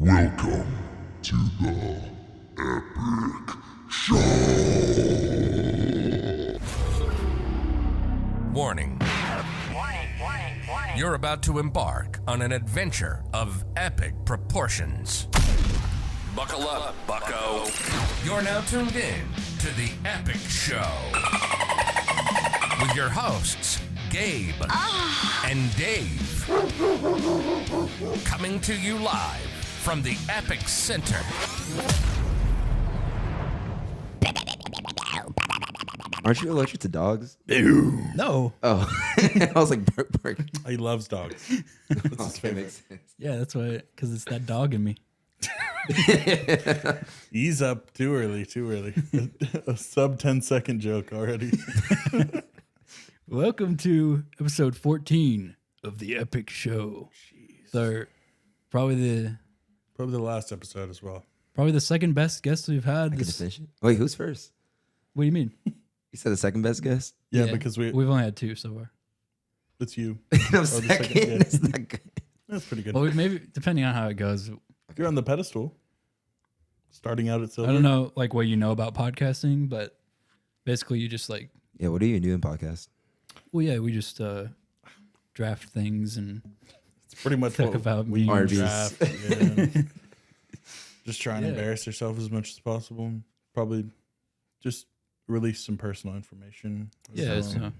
Welcome to the Epic Show. Warning. You're about to embark on an adventure of epic proportions. Buckle up, bucko. You're now tuned in to the Epic Show. With your hosts, Gabe and Dave. Coming to you live from the Epic Center. Aren't you allergic to dogs? No. Oh, I was like, bark. He loves dogs. That's his favorite. Makes sense. Yeah, that's why, because it's that dog in me. Ease up. Too early. A sub 10-second joke already. Welcome to episode 14 of the Epic Show. Jeez. So, probably Probably the last episode as well. the second best guest we've had. I get to finish it. Wait, who's first? What do you mean? You said the second best guest? Yeah, because we've only had two so far. it's you. No, the second. second, yeah. That's not good. That's pretty good. Well, maybe depending on how it goes. You're on the pedestal. Starting out at silver. I don't know, like what you know about podcasting, but basically you just like, Yeah, what do you do in podcast? well, yeah, we just draft things and It's pretty much talk what about we memes. draft. Yeah. Just try and Yeah. embarrass yourself as much as possible. Probably just release some personal information. Yeah, So, so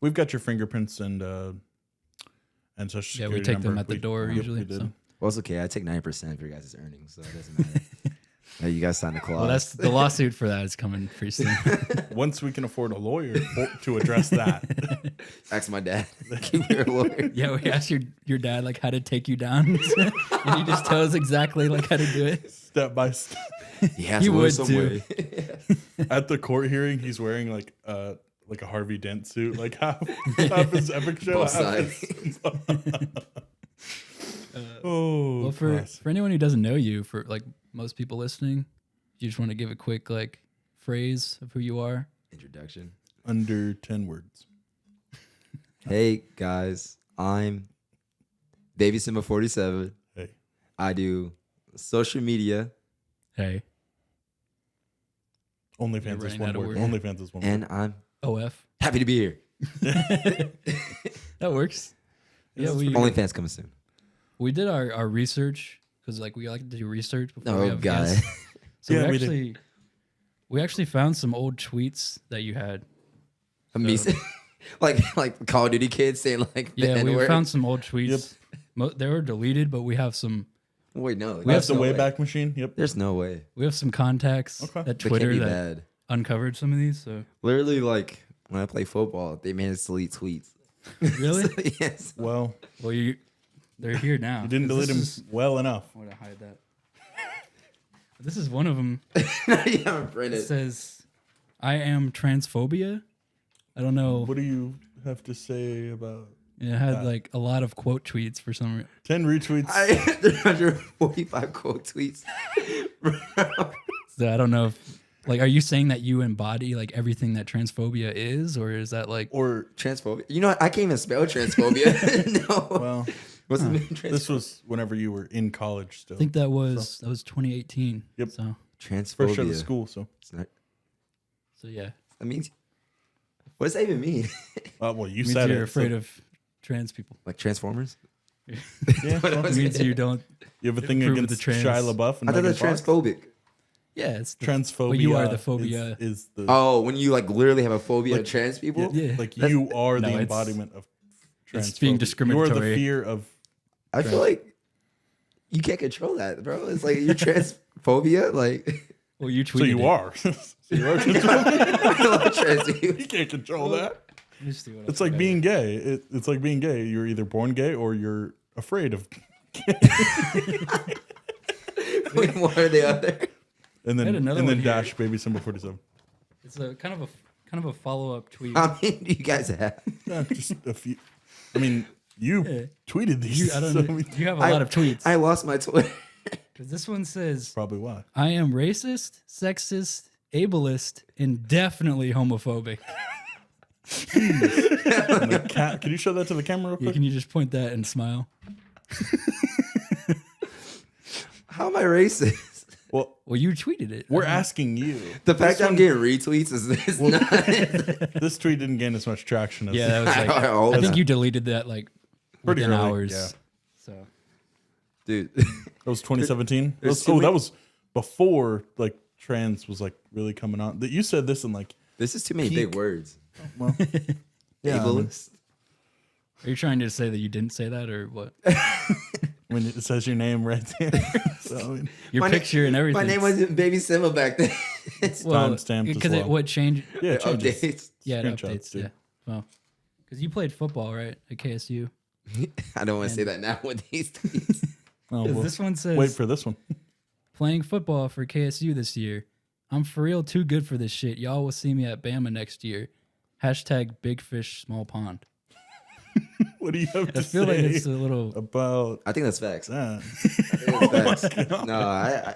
we've got your fingerprints and social yeah, security we take them number. at the door Yep, usually. we did. So. Well, it's okay. I take 9% of your guys' earnings, so it doesn't matter. Hey, you guys signed a clause. Well, that's the lawsuit for that is coming pretty soon. Once we can afford a lawyer to address that. Ask my dad. Keep your lawyer. Yeah, we asked your dad like how to take you down, and he just tells us exactly like how to do it. Step by step. He has He to work would, some too. way. At the court hearing, he's wearing like a Harvey Dent suit, like half his Epic Show. Both half sides. his- oh, Well, for class. anyone who doesn't know you, for like most people listening, you just want to give a quick like phrase of who you are. Introduction. Under 10 words. Hey, guys. I'm Davey Simba 47. Hey. I do social media, Hey, OnlyFans You're is running one out of word. words. OnlyFans is one word. and I'm OF. happy to be here. That works. Yeah, we OnlyFans coming soon. did our research because like we like to do research before we Oh, have God. guests. So Yeah, we actually found some old tweets that you had. Amazing. like Call of Duty kids saying like the Yeah, we N-word. found some old tweets. They were deleted, but we have some Wait, no. We That's have the no way. Wayback Machine. Yep. There's no way. contacts Okay. at They can't Twitter be that bad. uncovered some of these. So Literally, like when I play football, they managed to delete tweets. really, So, yes. Well, well they're here now. you didn't delete them well enough. I want to hide that. This is one of them. You haven't printed. It says, "I am transphobia." I don't know. What do you have to say about It had like a lot of quote tweets for some reason. 10 retweets? 345 quote tweets. So I don't know if, like, are you saying that you embody like everything that transphobia is, or is that like? or, Transphobia. You know what? I can't even spell transphobia. No. well, What's the mean this was whenever you were in college still. I think that was 2018. Yep. So transphobia? First year of school, so. It's not- yeah. that means. What does that even mean? Well, you Means said you're it. afraid of trans people. Like Transformers? Yeah, well, It means you don't. you have a thing approve of against the trans- Shia LaBeouf and I thought Megan that's Fox? transphobic. Yeah, it's the, Transphobia. well, you are the phobia. Is the Oh, when you like literally have a phobia Like, of trans people? yeah. like you are No, the it's- embodiment of transphobia. it's being You are the discriminatory. fear of. I feel like you can't control that, bro. It's like your transphobia. Like, Well, you tweeted So you it. are. So you are transphobic. I love trans people. You can't control that. Let me see what It's else I like got being gay. It's like being gay. You're either born gay or you're afraid of. Wait, one or the other. And then I had another and then one here. dash baby symbol 47. It's a kind of a follow up tweet. How many do you guys have? Just a few. I mean, you Yeah. tweeted these. I don't so know. I mean, You have a lot of tweets. I lost my Twitter. 'Cause this one says, probably why. "I am racist, sexist, ableist, and definitely homophobic." Like, can you show that to the camera real Yeah, quick? can you just point that and smile? How am I racist? Well, you tweeted it. we're asking you. The fact that I'm getting retweets is not. This tweet didn't gain as much traction as Yeah, that was like, hope I think not. you deleted that like Pretty within early, hours. yeah. So Dude. That was 2017. There's too That many- was before like trans was like really coming on. That you said this in like This is too many Peak. big words. well, yeah. Ableist. are you trying to say that you didn't say that or what? When it says your name right there. So, I mean, Your My picture and everything. My name wasn't Baby Simba back then. timestamped as because well. what changed? yeah, it changes. Updates. Yeah, it Screenshots, updates. dude. Yeah. Well, because you played football, right, at KSU. I don't want to say that now with these tweets. Oh, 'Cause well, this one says wait for this one. playing football for KSU this year. I'm for real too good for this shit. Y'all will see me at Bama next year. Hashtag big fish, small pond. What do you have to I feel say like it's a little. about I think that's facts. that? No, I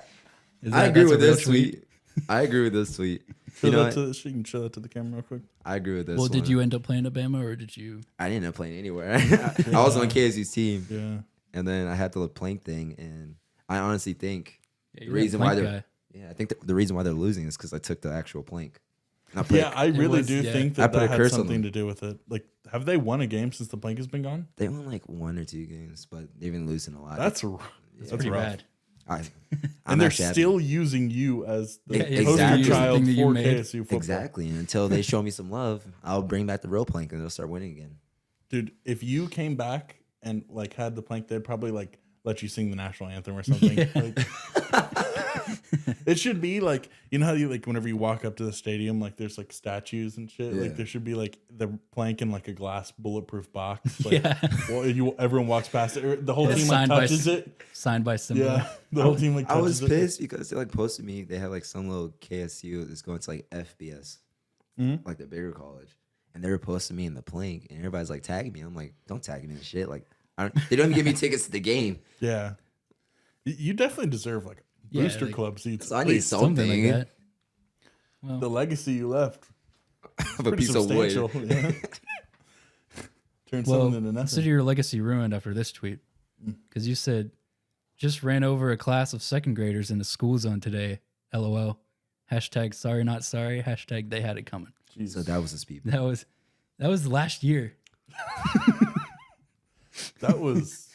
Is I that- agree that's a with real this tweet. I agree with this tweet. Show You know that what? to, you can show that to the camera real quick. I agree with this. Well, one. did you end up playing at Bama or did you? I didn't end up playing anywhere. I was on KSU's team, Yeah. and then I had the plank thing, and I honestly think Yeah, the you're a reason why plank they're guy. yeah, I think the reason why they're losing is because I took the actual plank. And I put Yeah, I really was- do yeah. think I that put that a had curse on something them. to do with it. Like, have they won a game since the plank has been gone? they won like 1 or 2 games, but they've been losing a lot. That's Pretty rough. bad. I'm And they're actually happy. still using you as the Yeah, poster exactly. child Thing that you for made. KSU football. Exactly. And until they show me some love, I'll bring back the real plank and they'll start winning again. Dude, if you came back and like had the plank, they'd probably like let you sing the national anthem or something. Yeah. Like, it should be like, you know how you like whenever you walk up to the stadium, like there's like statues and shit. Yeah. Like there should be like the plank in like a glass bulletproof box. Like, Yeah. well, everyone walks past it. Or the whole It's team like signed by touches it. Signed by Simba. Yeah, the whole team like I was touches it. pissed because they like posted me. They had like some little KSU that's going to like FBS, Mhm. like the bigger college, and they were posting me in the plank, and everybody's like tagging me. I'm like, don't tag me in shit. Like, they don't even give me tickets to the game, Yeah, you definitely deserve like Yeah, booster like- club seats. so I at need least. Something something. like that. Well, The legacy you left, of a pretty piece of wood. substantial. Yeah. Turn well, something into nothing. consider your legacy ruined after this tweet. Because you said, just ran over a class of second graders in the school zone today. LOL. Hashtag sorry not sorry. Hashtag they had it coming. Jesus. So that was the speed. That was last year. That was.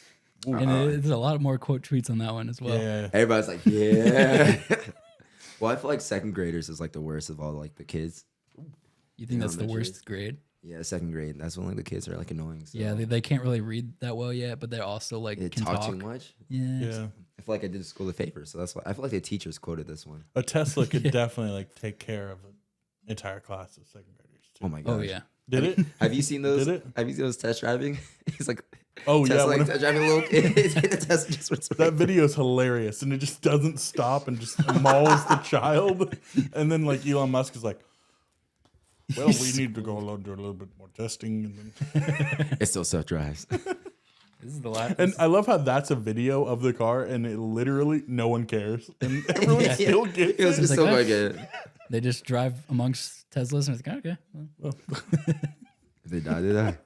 Ooh. And there's a lot more quote tweets on that one as well. Yeah. Everybody's like, yeah. Well, I feel like second graders is like the worst of all like the kids. You think that's the elementary. worst grade? Yeah, second grade. That's when like the kids are like annoying. So. Yeah, they can't really read that well yet, but they're also like They can talk talk. too much. Yeah. Yeah. I feel like I did school a favor, so that's why I feel like the teachers quoted this one. A Tesla could definitely like take care of an entire class of second graders. Too. Oh my god. Oh yeah. Did it? Have you seen those? Did it? Have you seen those test driving? He's like, Oh yeah. Tesla, like whenever- test driving little kids. The Tesla just went that video is hilarious, and it just doesn't stop and just mauls the child. And then like Elon Musk is like, "Well, we need to go do a little bit more testing." And then, It still self drives. This is the last. and I love how that's a video of the car, and it literally no one cares, and everyone Yeah. still gets It was it. just like so that. gonna get it. They just drive amongst Teslas, and it's like, okay. Well. If they die, they die.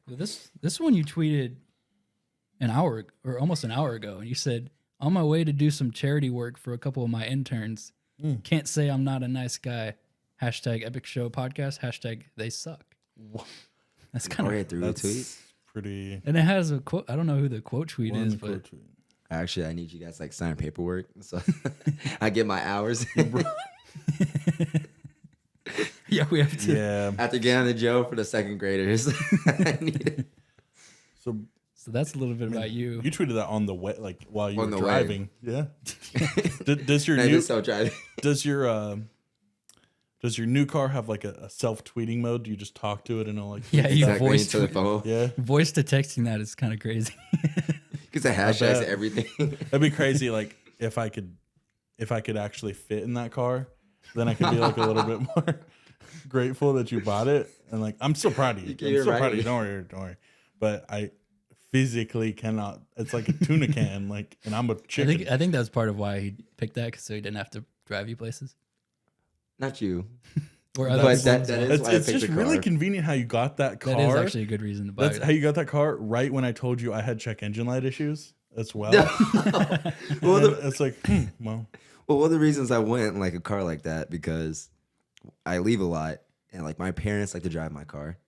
This one you tweeted an hour or almost an hour ago, and you said, "On my way to do some charity work for a couple of my interns. Can't say I'm not a nice guy. Hashtag Epic Show Podcast. Hashtag They suck." That's kind Already of. through That's retweet. pretty. And it has a quote. I don't know who the quote tweet one is, but quote tweet. Actually, I need you guys to, like sign paperwork, so I get my hours. yeah, we have to. Yeah. After getting out of jail for the second graders, I need it. So So that's a little bit about you. you tweeted that on the way, like while you On were the way. driving. Yeah. Does your No, new just self driving. does your new car have like a self-tweeting mode? Do you just talk to it and it'll like Yeah, you Exactly voice into the phone yeah? voice to texting that is kind of crazy. because it hashtags bet. everything. That'd be crazy. Like if I could actually fit in that car, then I could be like a little bit more grateful that you bought it. And like I'm so proud of you. You I'm get so it proud of right. you. Don't worry. But I physically cannot. It's like a tuna can. Like, and I'm a chicken. I think that's part of why he picked that, so he didn't have to drive you places. Not you. Or But other that- people as that well. is it's why I it's picked just the really car. convenient how you got that car. That is actually a good reason to buy That's it. how you got that car right when I told you I had check engine light issues. as well. Well, And it's like, well, Well, one of the reasons I went in like a car like that because I leave a lot, and like my parents like to drive my car,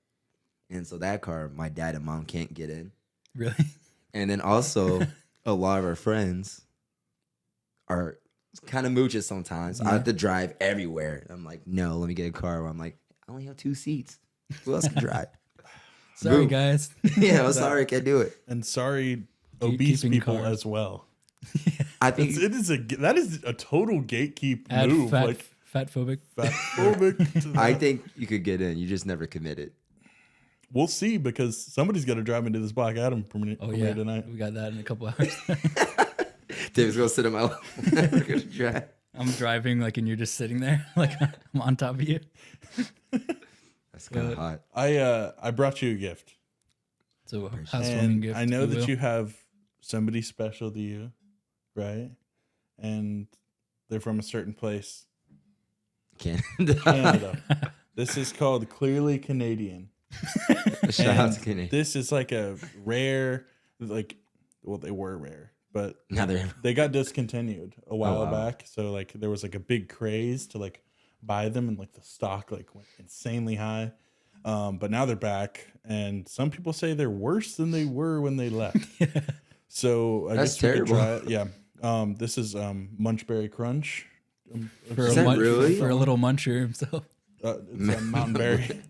and so that car my dad and mom can't get in. Really? And then also a lot of our friends are kind of mooches sometimes. I have to drive everywhere. I'm like, no, let me get a car where I'm like, I only have 2 seats. Who else can drive? Sorry, Boom. guys. Yeah, I'm sorry, I can't do it. and sorry, obese Gatekeeping people cars. as well. I think That is a total gatekeep Add move. fat, Like fat phobic. fatphobic. to I that. think you could get in. You just never committed. We'll see because somebody's got to drive me to this Black Adam premiere Oh yeah, tonight. we got that in a couple hours. David's gonna sit in my lap. We're gonna drive. I'm driving like, and you're just sitting there, like I'm on top of you. That's kind of hot. I brought you a gift, So housewarming and gift. I know if that will. you have somebody special to you, right? And they're from a certain place, Canada. Canada. This is called Clearly Canadian. Shout out And to Canada. This is like a rare, like, well, they were rare, but Now they're they got discontinued a while wow. back. So like there was like a big craze to like buy them, and like the stock like went insanely high. But now they're back, and some people say they're worse than they were when they left. So I That's guess we could terrible. try it. Yeah. This is Munchberry Crunch. for, Is a that really? for a little muncher himself. It's a mountain berry.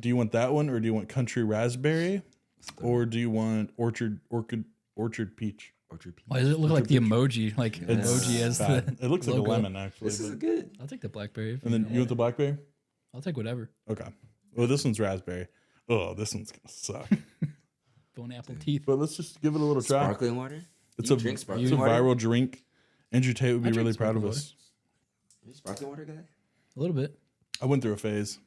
Do you want that one, or do you want country raspberry, or do you want orchard peach? Orchard Peach. Why does it look like the emoji? Like emoji as Bad. the It looks like a logo. lemon actually. This is but- good. I'll take the blackberry. and then you want the blackberry? I'll take whatever. Okay. Well, this one's raspberry. Oh, this one's gonna suck. Bone apple teeth. But let's just give it a little try. Sparkling water. It's You a drink it's sparkling a water? viral drink. Andrew Tate would be I drink really proud of sparkling us. You a sparkling water guy? A little bit. I went through a phase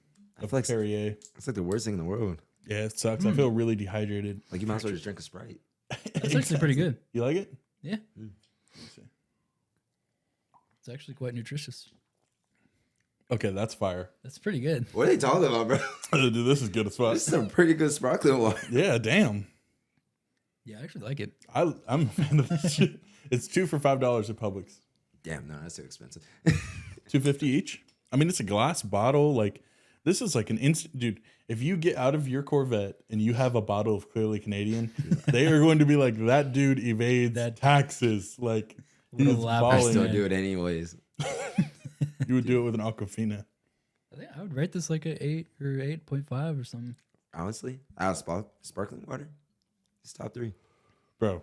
of feel like- Perrier. It's like the worst thing in the world. Yeah, it sucks. I feel really dehydrated. Like you might as well just drink a Sprite. It's actually pretty good. You like it? Yeah. It's actually quite nutritious. Okay, that's fire. That's pretty good. What are they talking about, bro? Dude, this is good as fuck. This is some pretty good sparkling water. Yeah, damn. Yeah, I actually like it. I'm a fan of this shit. It's 2 for $5 at Publix. Damn, no, that's too expensive. $2.50 each. I mean, it's a glass bottle. Like, this is like an instant, dude. If you get out of your Corvette and you have a bottle of Clearly Canadian, they are going to be like, that dude evades taxes. Like, What a he's lap. I balling. still man. do it anyways. You would do it with an Aquafina. I think I would rate this like a 8 or 8.5 or something. Honestly, out of sparkling water, it's top 3. Bro,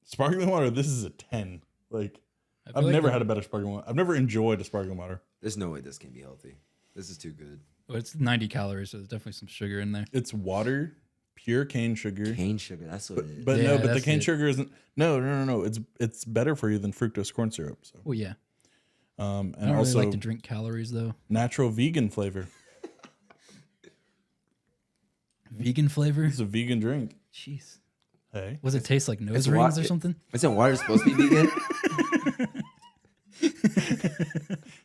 sparkling water, this is a 10. Like, I feel I've like never the- had a better sparkling water. I've never enjoyed a sparkling water. There's no way this can be healthy. This is too good. Well, it's 90 calories, so there's definitely some sugar in there. It's water, pure cane sugar. Cane sugar, that's what it is. But Yeah, no, but the that's cane it. sugar isn't. No. It's better for you than fructose corn syrup. So, Well, yeah. and I don't also really like to drink calories though. natural vegan flavor. Vegan flavor? It's a vegan drink. Jeez. Hey, Was it taste like nose It's rings wa- or something? Isn't water supposed to be vegan?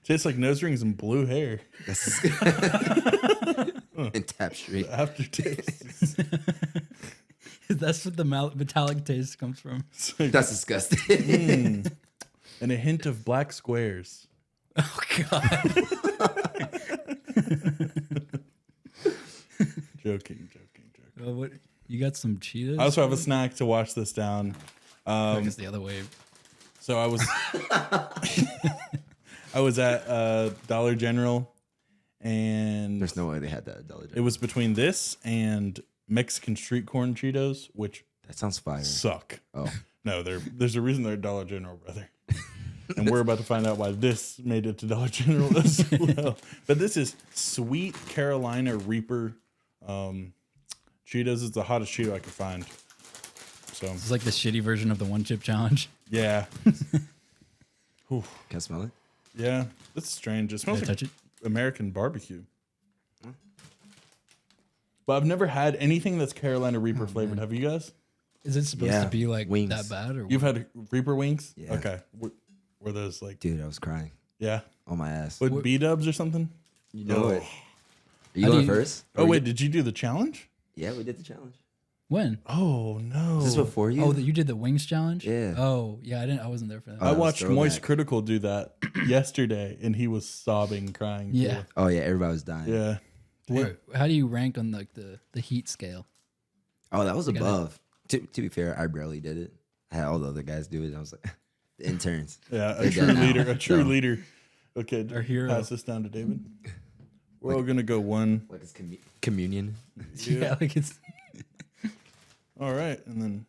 tastes like nose rings and blue hair. That's and tap straight. Aftertaste. That's what the metallic taste comes from. It's like- That's disgusting. and a hint of black squares. Oh god. Joking. What? You got some Cheetos? I also have a snack to wash this down. I guess the other way. So I was I was at Dollar General, and There's no way they had that at Dollar it General. was between this and Mexican street corn Cheetos, which That sounds fire. suck. Oh, No, there's a reason they're at Dollar General, brother. And we're about to find out why this made it to Dollar General as well. But this is Sweet Carolina Reaper Cheetos. It's the hottest Cheeto I could find. So It's like the shitty version of the one chip challenge. yeah, can I smell it? yeah, that's strange. It Can smells I like touch it? American barbecue. But I've never had anything that's Carolina Reaper flavored. Have you guys? Is it supposed Yeah, to be like wings. that bad or You've had Reaper wings? Yeah. Okay. Were those like, Dude, I was crying yeah, on my ass. with B-dubs or something? You know it. Are you How do going you- first? Oh Or wait, did you do the challenge? Yeah, we did the challenge. When? Oh no! Is this before you? Oh, you did the wings challenge? Yeah. Oh, yeah. I wasn't there for that. I that was watched Moist throwback. Critical do that yesterday, and he was sobbing, crying. too. Yeah. Oh yeah, everybody was dying. yeah. How do you rank on like the heat scale? Oh, that was gotta- above. To be fair, I barely did it. I had all the other guys do it. I was like, the interns. Yeah, a They're true dead now. leader. A true So, leader. Okay, Our hero. pass this down to David. We're all gonna go one. Like it's communion. Yeah, like it's. All right, and then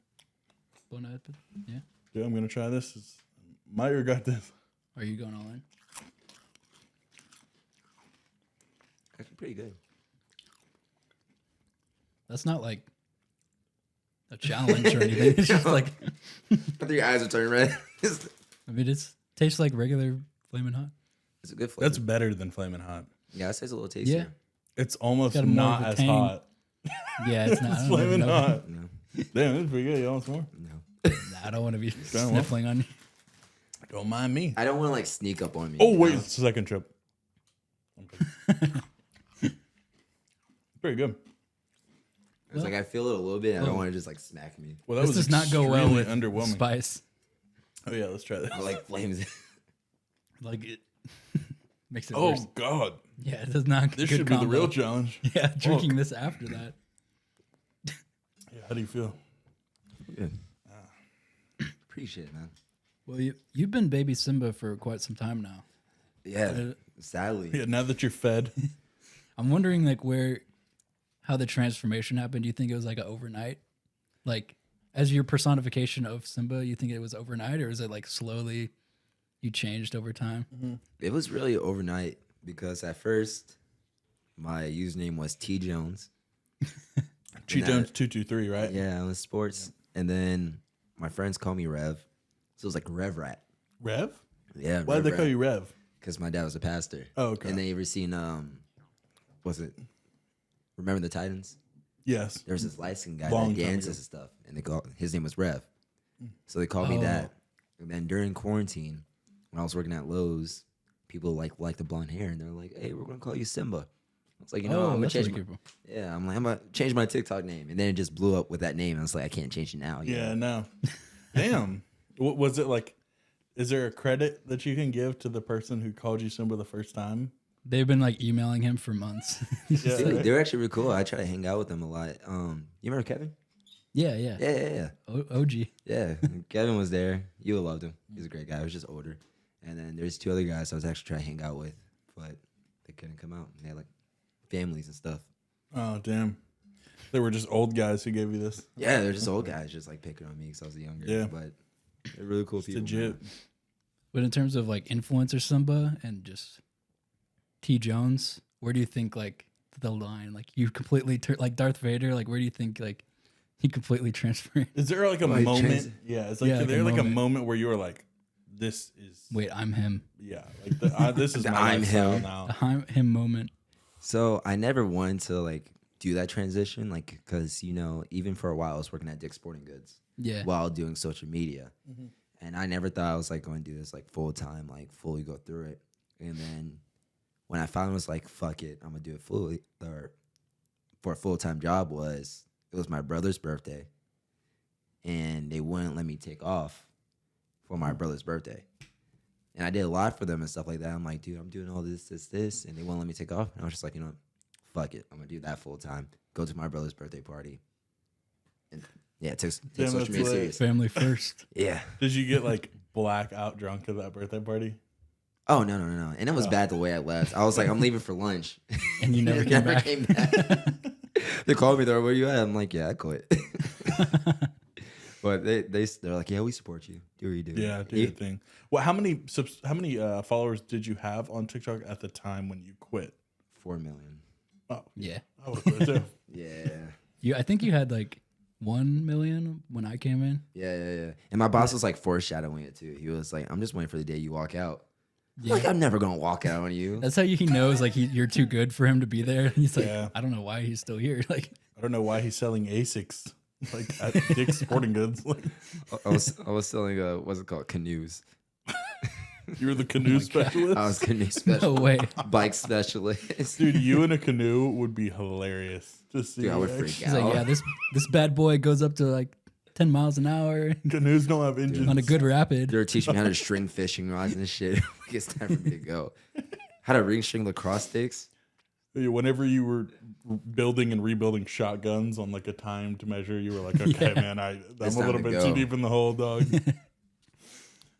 Yeah. I'm gonna try this. Might regret this. Are you going all in? Actually, pretty good. That's not like a challenge or anything. It's just like, I think your eyes are turning red. It's I mean, tastes like regular Flamin' Hot. a good flavor. That's better than Flamin' Hot. Yeah, it tastes a little tastier. Yeah. It's almost Got more not of a as tang. hot. Yeah, it's not. I don't even Flamin' know. Hot. No, Damn, that's pretty good. You want some more? no. Nah, I don't want to be well. sniffling on you. Don't mind me. I don't want to like sneak up on me. Oh you wait, know? it's the second trip. Pretty good. It's like I feel it a little bit. I don't want to just like smack me. Well, that This was does not go well extremely with underwhelming. spice. Oh yeah, let's try this. I like flames. Like it makes it Oh worse. god, Yeah, it does not. this good should be the combo. real challenge. Yeah, drinking this after that. Yeah, how do you feel? Good. Appreciate it, man. Well, you've been baby Simba for quite some time now. Yeah, sadly. Yeah, now that you're fed. I'm wondering like how the transformation happened. Do you think it was like a overnight? Like as your personification of Simba, you think it was overnight or is it like slowly you changed over time? It was really overnight because at first my username was T Jones. Cheetos that- 223, right? Yeah, on sports. And then my friends call me Rev. So it was like Rev Rat. Rev? Yeah. Why did they call you Rev? Because my dad was a pastor. Oh, okay. And then you ever seen was it Remember the Titans? Yes. There was this light skinned guy Long that time dances ago. and stuff. And his name was Rev. So they called me that. And then during quarantine, when I was working at Lowe's, people like the blonde hair and they're like, hey, we're gonna call you Simba. I was like, I'm gonna that's change really my cool. I'm gonna change my TikTok name. And then it just blew up with that name. I was like, I can't change it now. you Yeah, know? no. Damn. What was it like? Is there a credit that you can give to the person who called you Simba the first time? They've been like emailing him for months. Yeah. They're actually really cool. I try to hang out with them a lot. You remember Kevin? yeah. Yeah. OG. Yeah, Kevin was there. You would have loved him. He's a great guy. He was just older. And then there's two other guys I was actually trying to hang out with, but they couldn't come out. They had like families and stuff. Oh, damn. They were just old guys who gave you this. Yeah, they're just old guys, just like picking on me because I was younger. Yeah. But they're really cool people. Legit. man. But in terms of like influencer Simba and just T Jones, where do you think like the line, like you completely like Darth Vader, like where do you think like he completely transferred? Is there like a Like moment? trans- Yeah, it's like, Yeah, is like there a like a moment. moment where you were like, this is, Wait, I'm him. yeah, like this is The my I'm lifestyle him. now. The him moment. So I never wanted to like do that transition, like because even for a while I was working at Dick's Sporting Goods Yeah. while doing social media, and I never thought I was like going to do this like full time, like fully go through it. And then when I finally was like, fuck it, I'm gonna do it fully or for a full time job, it was my brother's birthday, and they wouldn't let me take off for my brother's birthday. And I did a lot for them and stuff like that. I'm like, dude, I'm doing all this, and they won't let me take off. And I was just like, fuck it, I'm gonna do that full time. Go to my brother's birthday party. And yeah, take Damn, social that's media lit. serious. Family first. Yeah. Did you get like blackout drunk at that birthday party? Oh no. And it was bad the way I left. I was like, I'm leaving for lunch. And you never came back. They called me, they're like, where you at? I'm like, yeah, I quit. But they're like, yeah, we support you. Do what you do. Yeah, do your thing. Well, how many followers did you have on TikTok at the time when you quit? 4 million. Oh, Yeah. I would quit too. Yeah. I think you had like 1 million when I came in. Yeah. And my boss was like foreshadowing it too. He was like, I'm just waiting for the day you walk out. Yeah. Like, I'm never gonna walk out on you. That's how he knows like you're too good for him to be there. He's like, Yeah. I don't know why he's still here. Like, I don't know why he's selling Asics like at Dick's Sporting Goods. Like, I was selling what's it called, canoes. You were the canoe specialist? I was canoe No specialist. way. Bike specialist. Dude, you in a canoe would be hilarious to see. Dude, I would like, freak He's out. like, yeah, this bad boy goes up to like 10 miles an hour Canoes don't have engines. on a good rapid. They were teaching me how to string fishing rods and shit. It's time for me to go. How to ring string lacrosse sticks. Whenever you were building and rebuilding shotguns on like a timed measure, you were like, okay, man, I'm a It's little time to bit go. too deep in the hole, dog.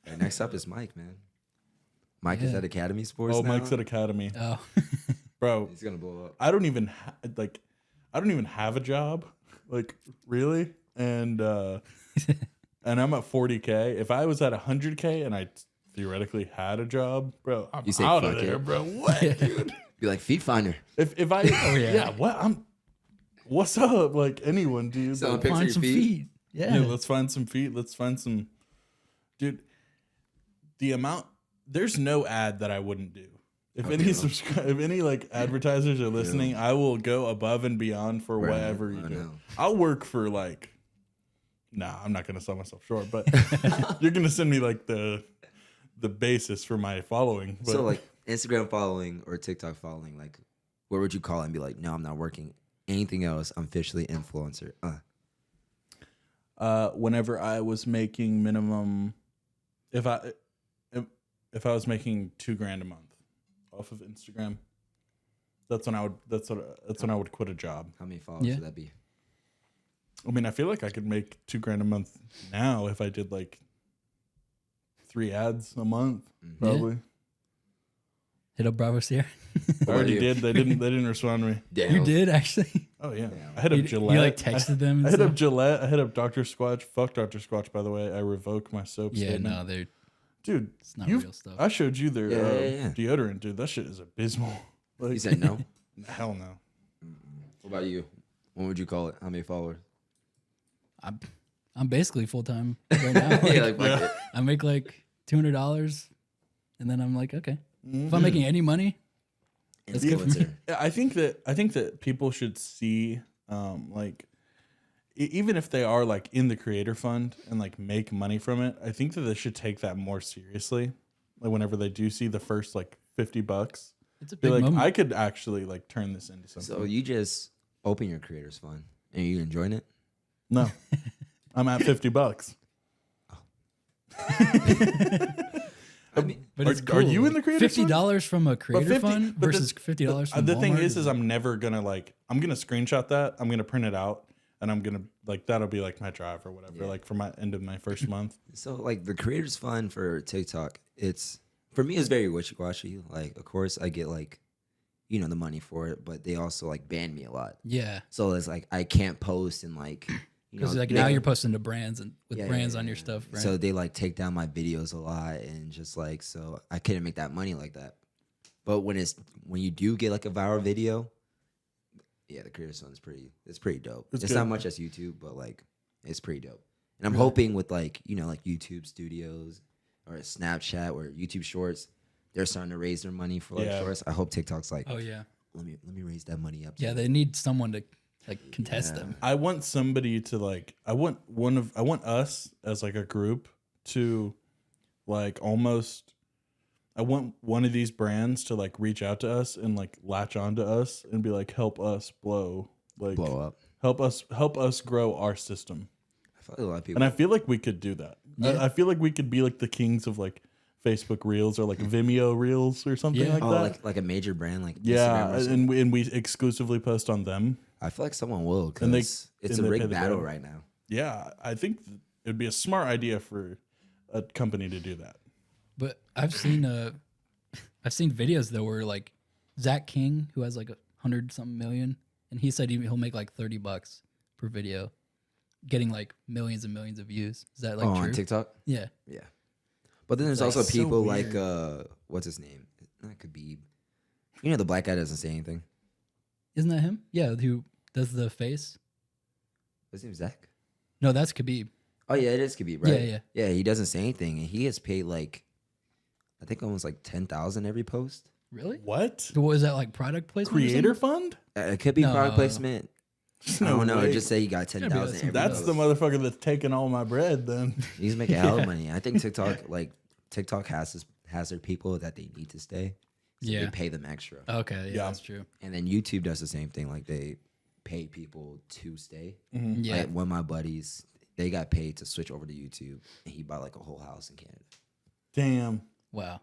And next up is Mike, man. Mike is Yeah. at Academy Sports Oh, now. Mike's at Academy. Oh, Bro, He's gonna blow up. I don't even have a job, like really, and I'm at 40K. If I was at 100K and I theoretically had a job, bro, I'm You say out of fuck there, it. bro. What, dude? Be like feet finder. If I, yeah. what's up? Like anyone, dude? Selling Like, pics of find your some feet. Yeah. yeah, let's find some feet. Let's find some, dude. The amount, there's no ad that I wouldn't do. If any like advertisers are listening, I will go above and beyond for Right. whatever you I do. know. I'll work for like, nah, I'm not gonna sell myself short, but you're gonna send me like the basis for my following. But So like Instagram following or TikTok following, like what would you call it and be like, no, I'm not working. Anything else, I'm officially influencer. whenever I was making minimum, if I was making $2,000 a month off of Instagram, that's when I would quit a job. How many followers Yeah. would that be? I mean, I feel like I could make $2,000 a month now if I did like 3 ads a month, probably. Hit up Bravo Sierra. I already you? did. They didn't respond to me. You did actually. Oh yeah, Damn. I hit up You Gillette. like texted them. And I hit stuff? up Gillette. I hit up Dr. Squatch. Fuck Dr. Squatch, by the way. I revoke my soap Yeah, statement. no, they're Dude, it's not you've- real stuff. I showed you their Yeah. deodorant, dude. That shit is abysmal. Like, You said no? hell no. What about you? What would you call it? How many followers? I'm basically full time right now. Yeah, like, fuck it. I make like $200, and then I'm like, okay, if I'm making any money, that's good for me. Influencer. Yeah, I think that people should see, like, even if they are like in the creator fund and like make money from it, I think that they should take that more seriously. Like whenever they do see the first like $50, It's a be big like, moment. I could actually like turn this into something. So you just open your creators fund and you enjoying it? No, I'm at $50. I mean, But it's Are you in the creator fund? $50 from a creator 50 fund but versus $50 from the thing Walmart is I'm never gonna I'm gonna screenshot that. I'm gonna print it out, and I'm gonna like that'll be like my drive or whatever. Yeah. Like for my end of my first month. so like the creators fund for TikTok, it's for me it's very wishy-washy. Like of course I get like, you know, the money for it, but they also like ban me a lot. Yeah, So it's like I can't post and like, you know, because like they- now you're posting to brands and with Yeah, brands yeah, on your yeah. stuff, right? So they like take down my videos a lot and just like, so I couldn't make that money like that. But when you do get like a viral video, yeah, the creators fund is it's pretty dope. It's It's good. not much as YouTube, but like it's pretty dope. And I'm hoping with like, you know, like YouTube Studios or Snapchat or YouTube Shorts, they're starting to raise their money for like Yeah. shorts. I hope TikTok's like, oh yeah, let me raise that money up. yeah. too. They need someone to like contest Yeah. them. I want somebody to like. I want us as like a group to like almost. I want one of these brands to like reach out to us and like latch onto us and be like, help us blow blow up. help us grow our system. I feel like a lot of people. And I feel like we could do that. Yeah. I feel like we could be like the kings of like Facebook Reels or like Vimeo Reels or something Yeah. like oh, that. like a major brand like Yeah, Instagram or something. and we exclusively post on them. I feel like someone will And they- because it's and a they pay rigged the battle bill. right now. Yeah, I think it would be a smart idea for a company to do that. But I've seen videos though where like Zach King, who has like 100-something million, and he said he'll make like $30 per video, getting like millions and millions of views. Is that like true? On TikTok? Yeah. Yeah. But then there's Like, also so people weird. like what's his name? Not Khabib. You know the black guy doesn't say anything. Isn't that him? Yeah, who does the face? His name's Zach. No, that's Khabib. Oh yeah, it is Khabib, right? Yeah. Yeah, he doesn't say anything and he gets paid like I think almost like 10,000 every post. Really? What? So what is that, like product placement? or Creator something? fund? It could be No. product placement. I don't know. way. It just say he got gotta be 10,000 every That's post. the motherfucker that's taking all my bread then. He's making hella money. I think TikTok has has their people that they need to stay. So Yeah. they pay them extra. Okay, yeah, Yeah. that's true. And then YouTube does the same thing. Like they pay people to stay. Yeah. Like one of my buddies, they got paid to switch over to YouTube, and he bought like a whole house in Canada. Damn. Wow.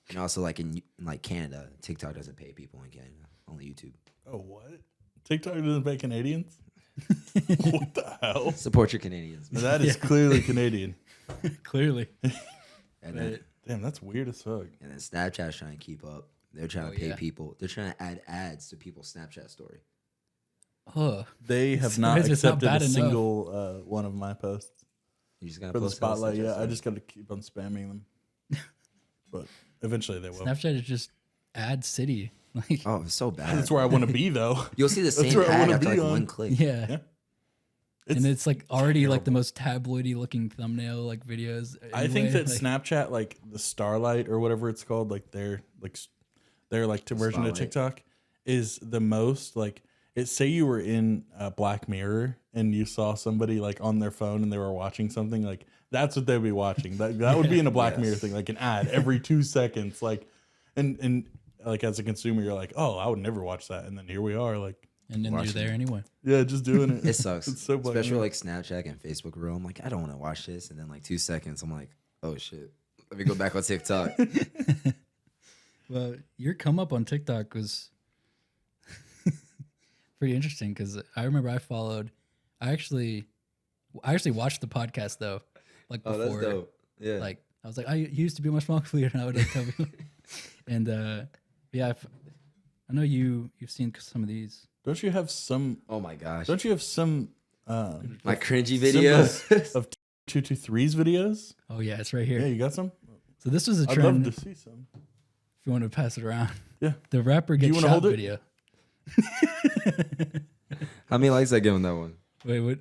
And also like in like Canada, TikTok doesn't pay people in Canada, only YouTube. Oh, what? TikTok doesn't pay Canadians? What the hell? Support your Canadians. man. That is clearly Canadian. Clearly. And then, Damn, that's weird as fuck. and then Snapchat's trying to keep up. They're trying to pay yeah. people. They're trying to add ads to people's Snapchat story. Oh, They have It's- not it's not accepted bad a enough. single one of my posts You just gotta for the post it on spotlight. Snapchat Yeah, I story. just got to keep on spamming them. But eventually they will. Snapchat is just ad city. Like, Oh, it's so bad. That's where I want to be, though. You'll see the That's same where I ad wanna after be like on. one click. yeah. Yeah. And it's like already like the most tabloidy looking thumbnail like videos. I think anyway. that Snapchat, like the Starlight or whatever it's called, like their version of Spotlight. TikTok, is the most like. Say you were in Black Mirror and you saw somebody like on their phone and they were watching something, like that's what they'd be watching. That would be in a Black Mirror thing, like an ad every 2 seconds, like and like as a consumer you're like, oh, I would never watch that, and then here we are, like and then watching you're there anyway. yeah, just doing it. It sucks. It's so Black Especially Mirror. like Snapchat and Facebook Reel. I'm like, I don't want to watch this. And then like 2 seconds, I'm like, oh shit. Let me go back on TikTok. Well, your come up on TikTok was pretty interesting because I remember I actually watched the podcast though, like Oh, before. that's dope. Yeah. Like I was like, I used to be much smoke leader, and I would like tell people. And yeah, I know you've seen some of these. Don't you have some? oh my gosh. Don't you have some? My cringy videos. Symbols of 223's videos. Oh yeah, it's right Yeah, here. you got some. So this was a I'd trend. love to see some. If you want to pass it around, Yeah. the rapper you gets wanna shot hold it? video. How many likes I give him that one? Wait, what?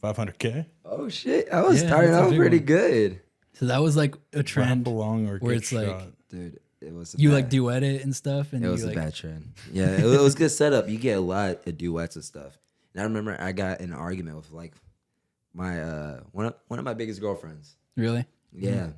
500K. Oh shit. I was Yeah, starting that's a out big pretty one. good. So that was like a trend Rap along or where get it's like- shot. Dude, it was a you bad, like duet it and stuff, and it was you a like bad trend. Yeah, it was good setup. You get a lot of duets and stuff. And I remember I got in an argument with like my one of my biggest girlfriends. really. Yeah.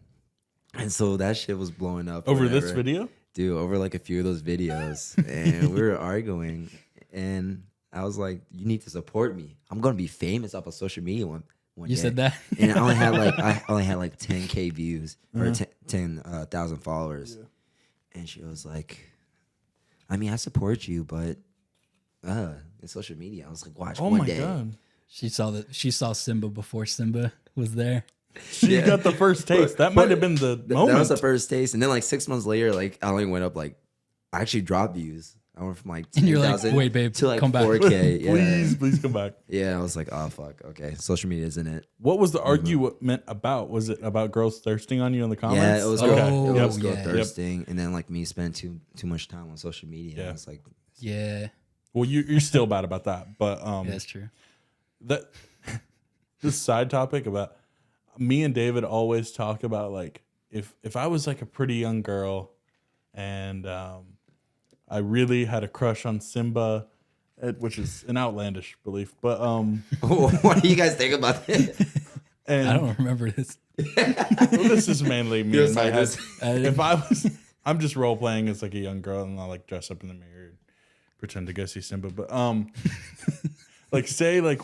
And so that shit was blowing up. or Over this whatever. video? Dude, over like a few of those videos. And we were arguing. And I was like, you need to support me. I'm gonna be famous off of social media one You day. said that. And I only had like 10K views or 10,000 followers. And she was like, I mean, I support you, but in social media. I was like, watch Oh one my day. god. She saw Simba before Simba was there. She got the first taste. That might have been the moment. That was the first taste. And then like 6 months later, like I only went up like I actually dropped views. I went from like And you're like, 10,000 wait, babe, to like come back. 4K. Yeah. Please come back. Yeah, I was like, oh fuck, okay. Social media isn't it. What was the argument about? Was it about girls thirsting on you in the comments? Yeah, it was Okay. girl, it Oh, was girl yeah. thirsting, and then like me spending too much time on social media. Yeah. I was like, Yeah, Well, you're still bad about that, but yeah, that's true. that this side topic about me and David always talk about like if I was like a pretty young girl and I really had a crush on Simba, which is an outlandish belief, but what do you guys think about that? and I don't remember this. well, this is mainly me in my like head. this. If I'm just role playing as like a young girl and I'll like dress up in the mirror and pretend to go see Simba, but like say like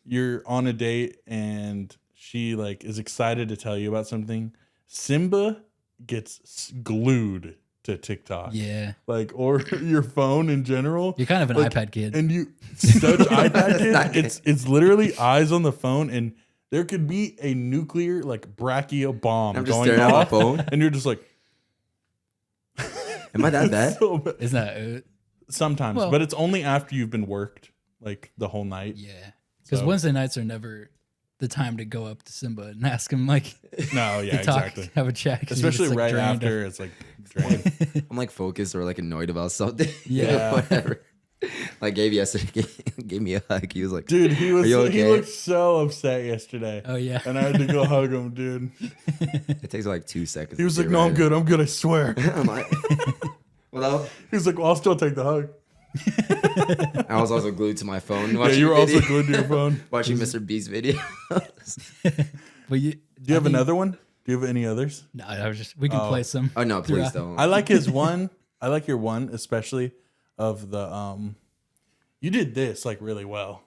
you're on a date and she like is excited to tell you about something. Simba gets glued to TikTok. Yeah, Like or your phone in general. you're kind of an Like, iPad kid. And you such iPad Not kid. It's literally eyes on the phone and there could be a nuclear like brachio bomb I'm just going staring at my off phone. and you're just like Am I that bad? so bad. Isn't that? Sometimes, Well- but it's only after you've been worked like the whole night. Yeah, because So- Wednesday nights are never the time to go up to Simba and ask him like No, yeah, to talk, exactly. have a chat. 'cause you're Especially just, like, right drained. after it's like drained. I'm like focused or like annoyed about something. Yeah. Whatever. Like Gabe yesterday gave me a hug. He was like, Dude, he was Are you he okay? looked so upset yesterday. Oh yeah, And I had to go hug him, dude. it takes like 2 seconds. He was to like, get "No, I'm ready." good, I swear." I'm like, well, He was like, "Well, I'll still take the hug." I was also glued to my phone. Yeah, Watching you were also video- glued to your phone. watching Mr. Beast video. but you Do you have another one? Do you have any others? No, I was just we can play some. Oh no, please throughout. don't. I like his one. I like your one, especially of the you did this like really well.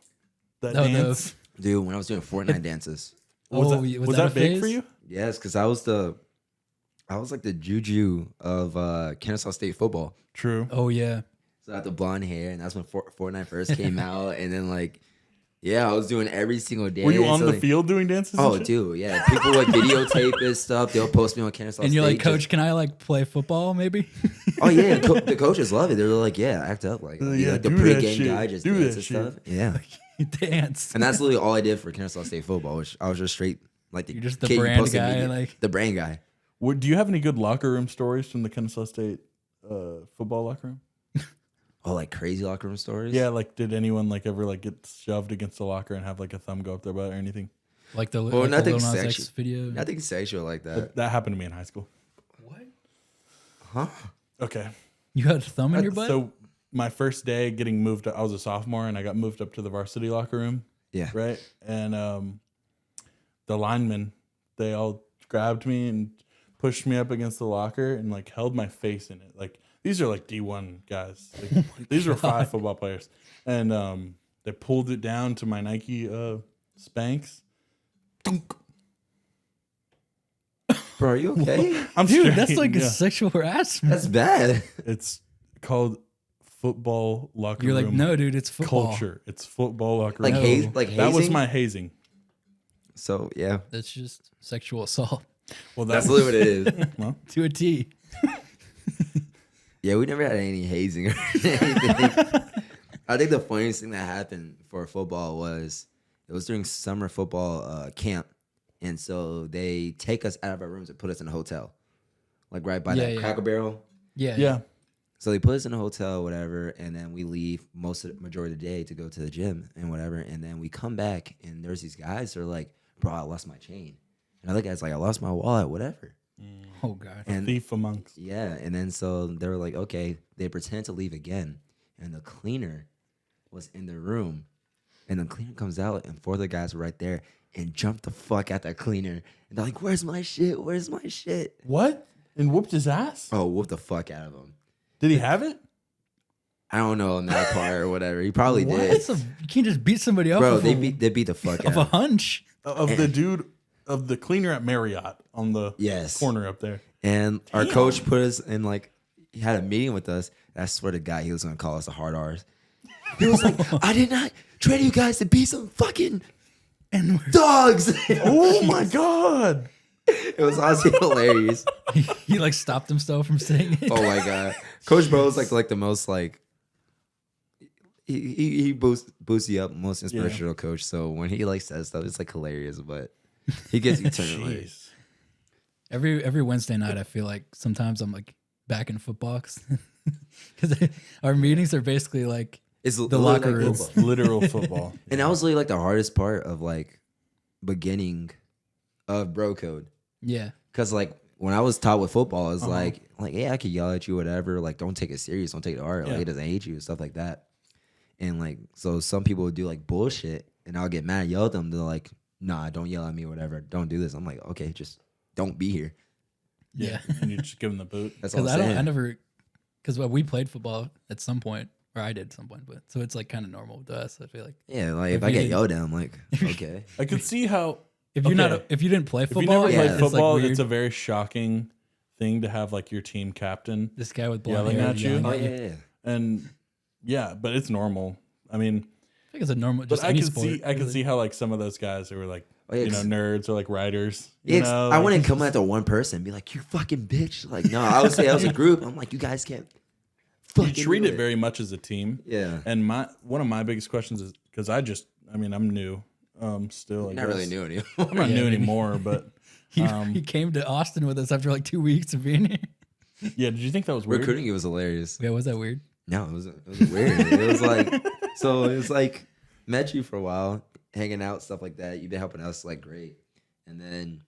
That Oh, dance. Dude, when I was doing Fortnite dances. Was Oh, that, was was that that a big phase? for you? Yes, because I was like the juju of Kennesaw State football. True. Oh yeah. So I had the blonde hair, and that's when Fortnite first came out. And then like, yeah, I was doing every single day. Were you on So, the like, field doing dances? and Oh, shit? dude, yeah. People would videotape this stuff. They'll post me on Kennesaw And State. you're like, just- Coach, can I like play football maybe? Oh yeah, the coaches love it. They're like, yeah, act up like, Yeah, like the do that pregame shit. guy just Do dance that and shit. stuff. Yeah, Dance. and that's literally all I did for Kennesaw State football. Which I was just straight like the You're just the kid you brand post in guy, media. like- the brand guy. Do you have any good locker room stories from the Kennesaw State football locker room? Oh, like crazy locker room stories. Yeah, like did anyone like ever like get shoved against the locker and have like a thumb go up their butt or anything? Like the, Well, like the nothing Lil Nas X sexual. video. Nothing sexual like that. That happened to me in high school. What? Huh? Okay. You had a thumb in your butt? So my first day getting moved, I was a sophomore and I got moved up to the varsity locker room. Yeah. Right. And the linemen, they all grabbed me and pushed me up against the locker and like held my face in it. Like these are like D1 guys. Like, these were 5 football players. And they pulled it down to my Nike Spanx. Dunk. Bro, are you okay? I'm Dude, straight, that's like a yeah. sexual harassment. That's bad. It's called football locker You're room. like, no, dude, it's football. culture. It's football locker Like room. No. like hazing. That was my hazing. So yeah, That's just sexual assault Well, that's literally what it is. to a T. Yeah, we never had any hazing or anything. I think the funniest thing that happened for football was it was during summer football camp, and so they take us out of our rooms and put us in a hotel, like right by that Yeah. Cracker Barrel. Yeah. Yeah. So they put us in a hotel, whatever, and then we leave majority of the day to go to the gym and whatever, and then we come back and there's these guys that are like, "Bro, I lost my chain," and other guys like, "I lost my wallet, whatever." Oh god. And Thief amongst. yeah, and then so they were like, okay, they pretend to leave again, and the cleaner was in the room, and the cleaner comes out, and 4 other guys were right there, and jumped the fuck at that cleaner, and they're like, "Where's my shit? Where's my shit?" What? And whooped his ass? Oh, whoop the fuck out of him. Did he have it? I don't know on that part or whatever. He probably What? did. That's you can't just beat somebody up Bro, off they of, beat the fuck out of a of him. hunch. Of the dude, of the cleaner at Marriott on the Yes. corner up there. And our coach put us in like, he had a meeting with us. I swear to God, he was gonna call us the hard R's. He was like, "I did not train you guys to be some fucking And dogs." Oh my God. It was honestly hilarious. he like stopped himself from saying it. Oh my God, Coach Bro is like the most like he boosts you up, most inspirational coach. So when he like says stuff, it's like hilarious, but he gets you turned. Like, Jeez. Every Wednesday night, I feel like sometimes I'm like back in football because our meetings are basically like it's the literally locker like room. football. It's literal football. And that was really like the hardest part of like beginning of bro code. yeah. Cause like when I was taught with football, it's like yeah, I could yell at you, whatever. Like don't take it serious, don't take it hard. Like Yeah. it doesn't hate you, stuff like that. And like so, some people would do like bullshit, and I'll get mad, yell at them. They're like, "Nah, don't yell at me, whatever. Don't do this." I'm like, "Okay, just don't be here." Yeah. And you just give him the boot. That's all I'm Because saying. I never, because we played football at some point, or I did at some point, but so it's like kind of normal to us. I feel like Yeah, like if If I you get didn't- yelled at, I'm like, okay. I could see how if you're Okay. not, if you didn't play if you football, never yeah, played it's, football, like weird. it's a very shocking thing to have like your team captain. This guy with blonde Yelling hair at you? yelling Oh at you. yeah, yeah. And yeah, but it's normal. I mean, I think it's a normal. but Just I any can sport, see I can really. see how like some of those guys who were like Oh, yeah, you know 'cause- nerds or like writers. You Yeah, know, I like, wouldn't come after one person and be like, "You fucking bitch." Like, no, I would say as a group. I'm like, you guys can't. you Fucking treat do it very much as a team. Yeah. And one of my biggest questions is because I'm new. Still, I Not guess. really new anymore. I'm not Yeah, new I mean- anymore, but He came to Austin with us after like 2 weeks of being here. yeah. Did you think that was weird? Recruiting it was hilarious. Yeah, was that weird? No, it was weird. It was like, so it was like, met you for a while, hanging out, stuff like that. You've been helping us, like, great. And then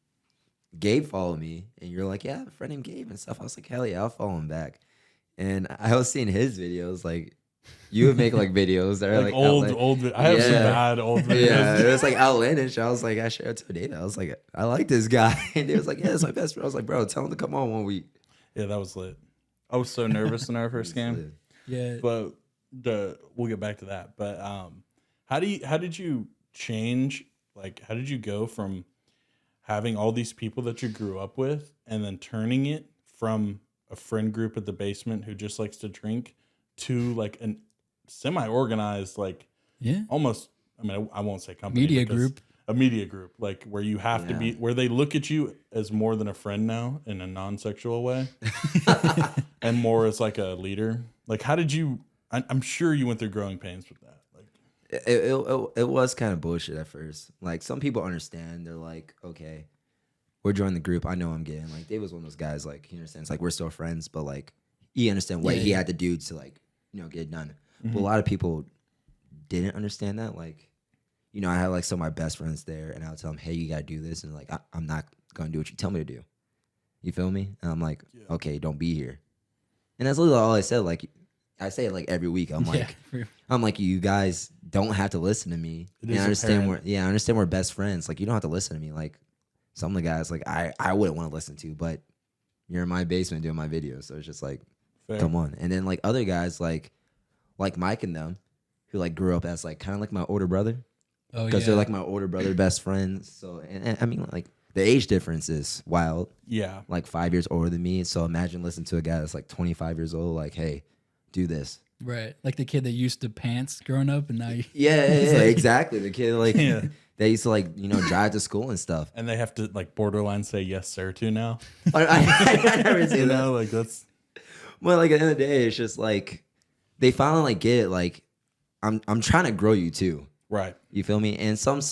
Gabe followed me, and you're like, yeah, I have a friend named Gabe and stuff. I was like, hell yeah, I'll follow him back. And I was seeing his videos, like, You would make like videos that are Like like old. I have some Yeah. bad old videos. Yeah, it was like outlandish. I was like, I shared it to Dave. I was like, I like this guy. And he was like, yeah, it's my best friend. I was like, bro, tell him to come on 1 week. Yeah, that was lit. I was so nervous in our first game. Yeah. But we'll get back to that. But how did you change? Like, how did you go from having all these people that you grew up with and then turning it from a friend group at the basement who just likes to drink to like an semi-organized, like almost, I mean, I won't say company. Media group. A media group, like where you have to be, where they look at you as more than a friend now in a non-sexual way and more as like a leader. Like, how did you, I'm sure you went through growing pains with that. Like, It was kind of bullshit at first. Like some people understand. They're like, okay, we're joining the group. I know I'm getting like Dave was one of those guys. Like he understands. Like we're still friends, but like he understand what he had to do to like get it done. But a lot of people didn't understand that. Like I had like some of my best friends there, and I would tell them, hey, you gotta do this, and like I'm not gonna do what you tell me to do. You feel me? And I'm like, okay, don't be here. And that's literally all I said. Like I say it like every week. I'm like, you guys don't have to listen to me. And I understand I understand we're best friends. Like you don't have to listen to me. Like some of the guys, like I wouldn't want to listen to, but you're in my basement doing my videos, so it's just like, come on. And then like other guys, like Mike and them, who like grew up as like kind of like my older brother, because they're like my older brother, best friends. So and I mean like the age difference is wild. Yeah, like 5 years older than me. So imagine listening to a guy that's like 25 years old, like, hey, do this. Right, like the kid that used to pants growing up, and now you. Yeah, exactly. The kid like they used to like drive to school and stuff, and they have to like borderline say yes sir to now. I never seen that. Like that's. Well, like at the end of the day, it's just like they finally like get it. Like I'm trying to grow you too. Right. You feel me? And some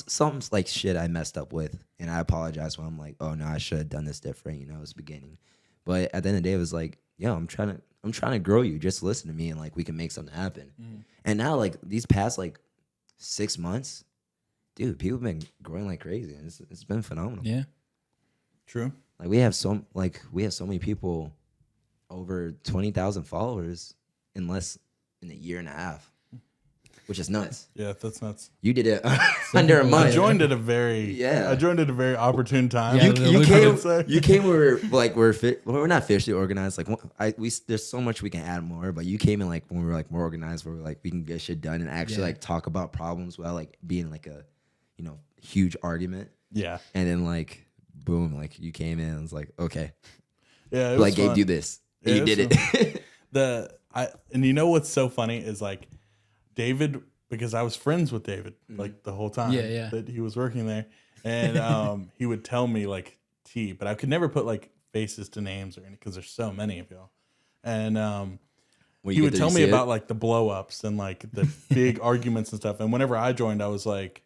like shit I messed up with, and I apologize when I'm like, oh no, I should have done this different. It was beginning, but at the end of the day, it was like, yo, I'm trying to grow you. Just listen to me, and like we can make something happen. And now, like these past like 6 months, dude, people have been growing like crazy, and it's been phenomenal. Yeah. True. Like we have so many people, over 20,000 followers in a year and a half, which is nuts. Yeah, that's nuts. You did it under a month. I joined at a very opportune time. Yeah, you came where like we're not officially organized. Like there's so much we can add more, but you came in like when we were like more organized, where we're like we can get shit done and actually like talk about problems without like being like a huge argument. Yeah. And then like boom, like you came in and was like, okay. Yeah, it was like fun. Gabe, do this. And you did it. And you know what's so funny is like David, because I was friends with David like the whole time that he was working there, and he would tell me like T, but I could never put like faces to names or anything because there's so many of y'all. And he would tell me about like the blow ups and like the big arguments and stuff. And whenever I joined, I was like,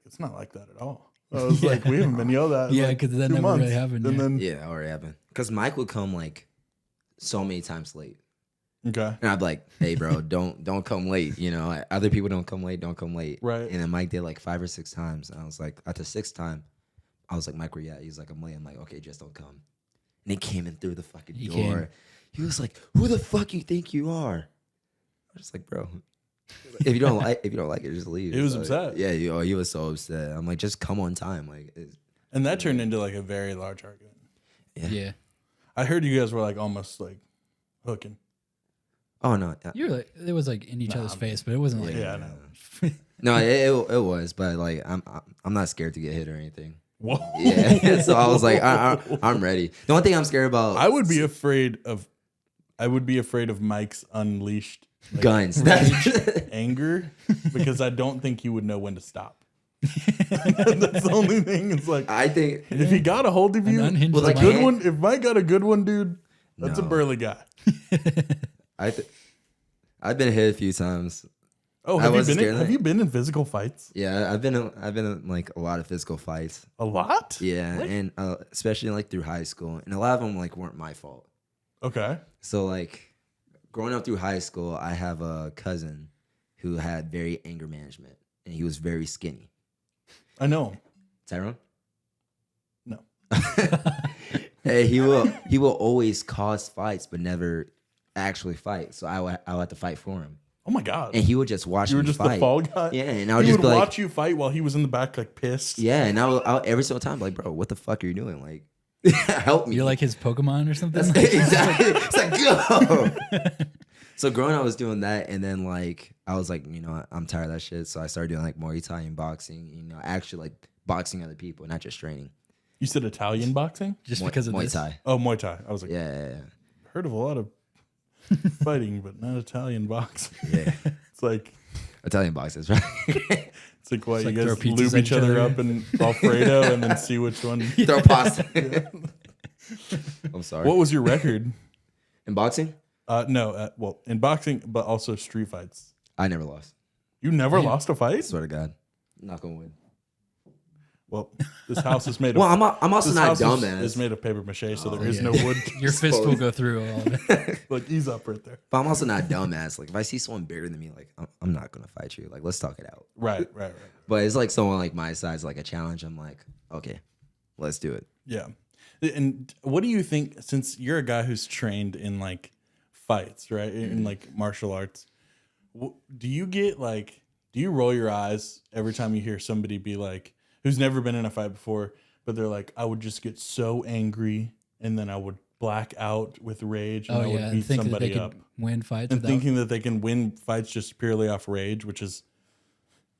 it's not like that at all. I was like, we haven't been yelled at. Yeah, because that never really happened. And then it already happened. Because Mike would come like so many times late. Okay. And I'd be like, hey, bro, don't come late. Other people don't come late. Don't come late. Right. And then Mike did like 5 or 6 times. And I was like, at the 6th time, I was like, Mike, where you at? He's like, I'm late. I'm like, okay, just don't come. And he came in through the fucking door. He was like, who the fuck you think you are? I was just like, bro. If you don't like it, just leave. He was upset. Yeah, he was so upset. I'm like, just come on time. And that turned into like a very large argument. Yeah. I heard you guys were like almost like hooking. Oh no, you were like it was like in each other's face, but it wasn't like no, it was, but like I'm not scared to get hit or anything. Whoa. Yeah, so I was like, I'm ready. The only thing I'm scared about, I would be afraid of Mike's unleashed guns, anger, because I don't think he would know when to stop. That's the only thing. It's like, I think if he got a hold of you, well, a good one. If Mike got a good one, dude, that's a burly guy. I've been hit a few times. Oh, have you been in physical fights? Yeah, I've been in like a lot of physical fights. A lot? Yeah, what? And especially like through high school, and a lot of them like weren't my fault. Okay. So like growing up through high school, I have a cousin who had very anger management, and he was very skinny. I know him. Tyrone? No. Hey, he will always cause fights, but never actually fight. So I would have to fight for him. Oh my god! And he would just watch You were me just fight. the fall guy. Yeah, and I would He just would be watch like, you fight while he was in the back, like pissed. yeah, and I would every single time, like, bro, what the fuck are you doing? Like, help me. You're like his Pokemon or something. Exactly. It's like, go. So growing up, I was doing that, and then like I was like, I'm tired of that shit. So I started doing like Muay Thai and boxing. Actually like boxing other people, not just training. You said Italian boxing? Just because of Muay this. Thai. Oh, Muay Thai. I was like, Yeah. heard of a lot of fighting, but not Italian boxing. Yeah. It's like Italian boxers, right? it's like what like you throw guys pizzas lube at each each other other. up in Alfredo and then see which one. Throw pasta. I'm sorry. What was your record? In boxing? No, well, in boxing, but also street fights. I never lost. You never lost a fight? Swear to God. Knock on wood. Well, this house is made of. Well, I'm also this not house dumbass. is made of paper mache, so there is yeah. no wood. Your fist will go through all of it. Like ease up right there. But I'm also not dumbass. Like if I see someone bigger than me, like I'm not gonna fight you. Like let's talk it out. Right. But it's like someone like my size, like a challenge. I'm like, okay, let's do it. Yeah. And what do you think? Since you're a guy who's trained in like fights, right, in like martial arts, do you get like? Do you roll your eyes every time you hear somebody be like, who's never been in a fight before, but they're like, I would just get so angry and then I would black out with rage and I would and beat think that they somebody could up. win fights. And without- thinking that they can win fights just purely off rage, which is,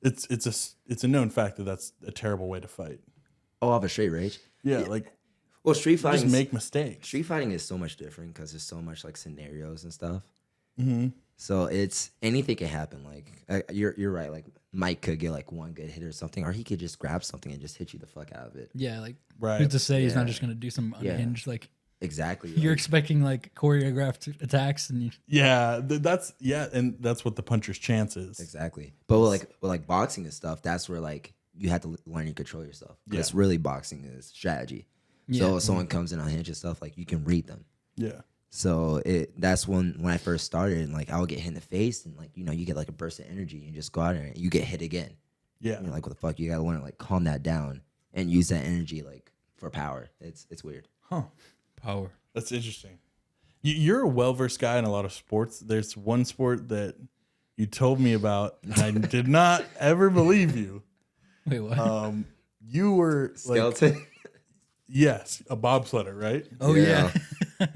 it's a known fact that that's a terrible way to fight. Oh, I have a straight rage. Yeah, like Well, street just fighting. make mistakes. Street fighting is so much different because there's so much like scenarios and stuff. Mm-hmm. So it's anything can happen. Like you're right. Like Mike could get like one good hit or something, or he could just grab something and just hit you the fuck out of it. yeah, like Right. who's to say he's Yeah. not just gonna do some Yeah. unhinged like Exactly. you're like- expecting like choreographed attacks and you, Yeah, and that's what the puncher's chance is. Exactly. But with like boxing and stuff, that's where like you have to learn to control yourself. Because really boxing is strategy. So Yeah. if someone comes in on hinge and stuff, like you can read them. Yeah. So that's when I first started, and like I would get hit in the face, and like you get like a burst of energy, and you just go out there and you get hit again. Yeah. And you're like, what the fuck? You gotta learn to like calm that down and use that energy like for power. It's weird. Huh. power. That's interesting. You're a well-versed guy in a lot of sports. There's one sport that you told me about, and I did not ever believe you. Wait, what? You were like, Skeleton. yes, a bobsledder, right? oh yeah. yeah.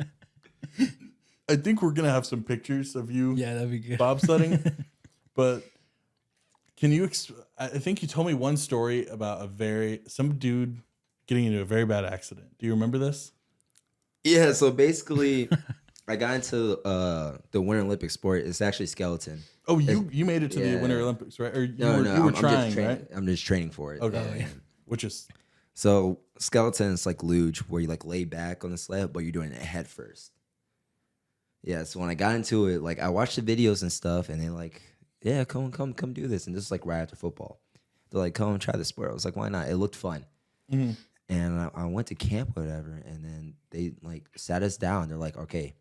I think we're gonna have some pictures of you Yeah, that'd be good. bobsledding. But can you? I think you told me one story about some dude getting into a very bad accident. Do you remember this? Yeah. So basically, I got into the Winter Olympic sport. It's actually skeleton. Oh, you made it to the Yeah. Winter Olympics, right? Or you No, were, you were I'm trying, just training. right? I'm just training for it. Okay. Yeah. Which is So skeleton is like luge, where you like lay back on the sled, but you're doing it head first. Yeah. So when I got into it, like I watched the videos and stuff, and they're like, "Yeah, come do this." And this is like right after football. They're like, "Come try the sport." I was like, "Why not?" It looked fun. Mm-hmm. And I went to camp or whatever, and then they like sat us down. They're like, "Okay,"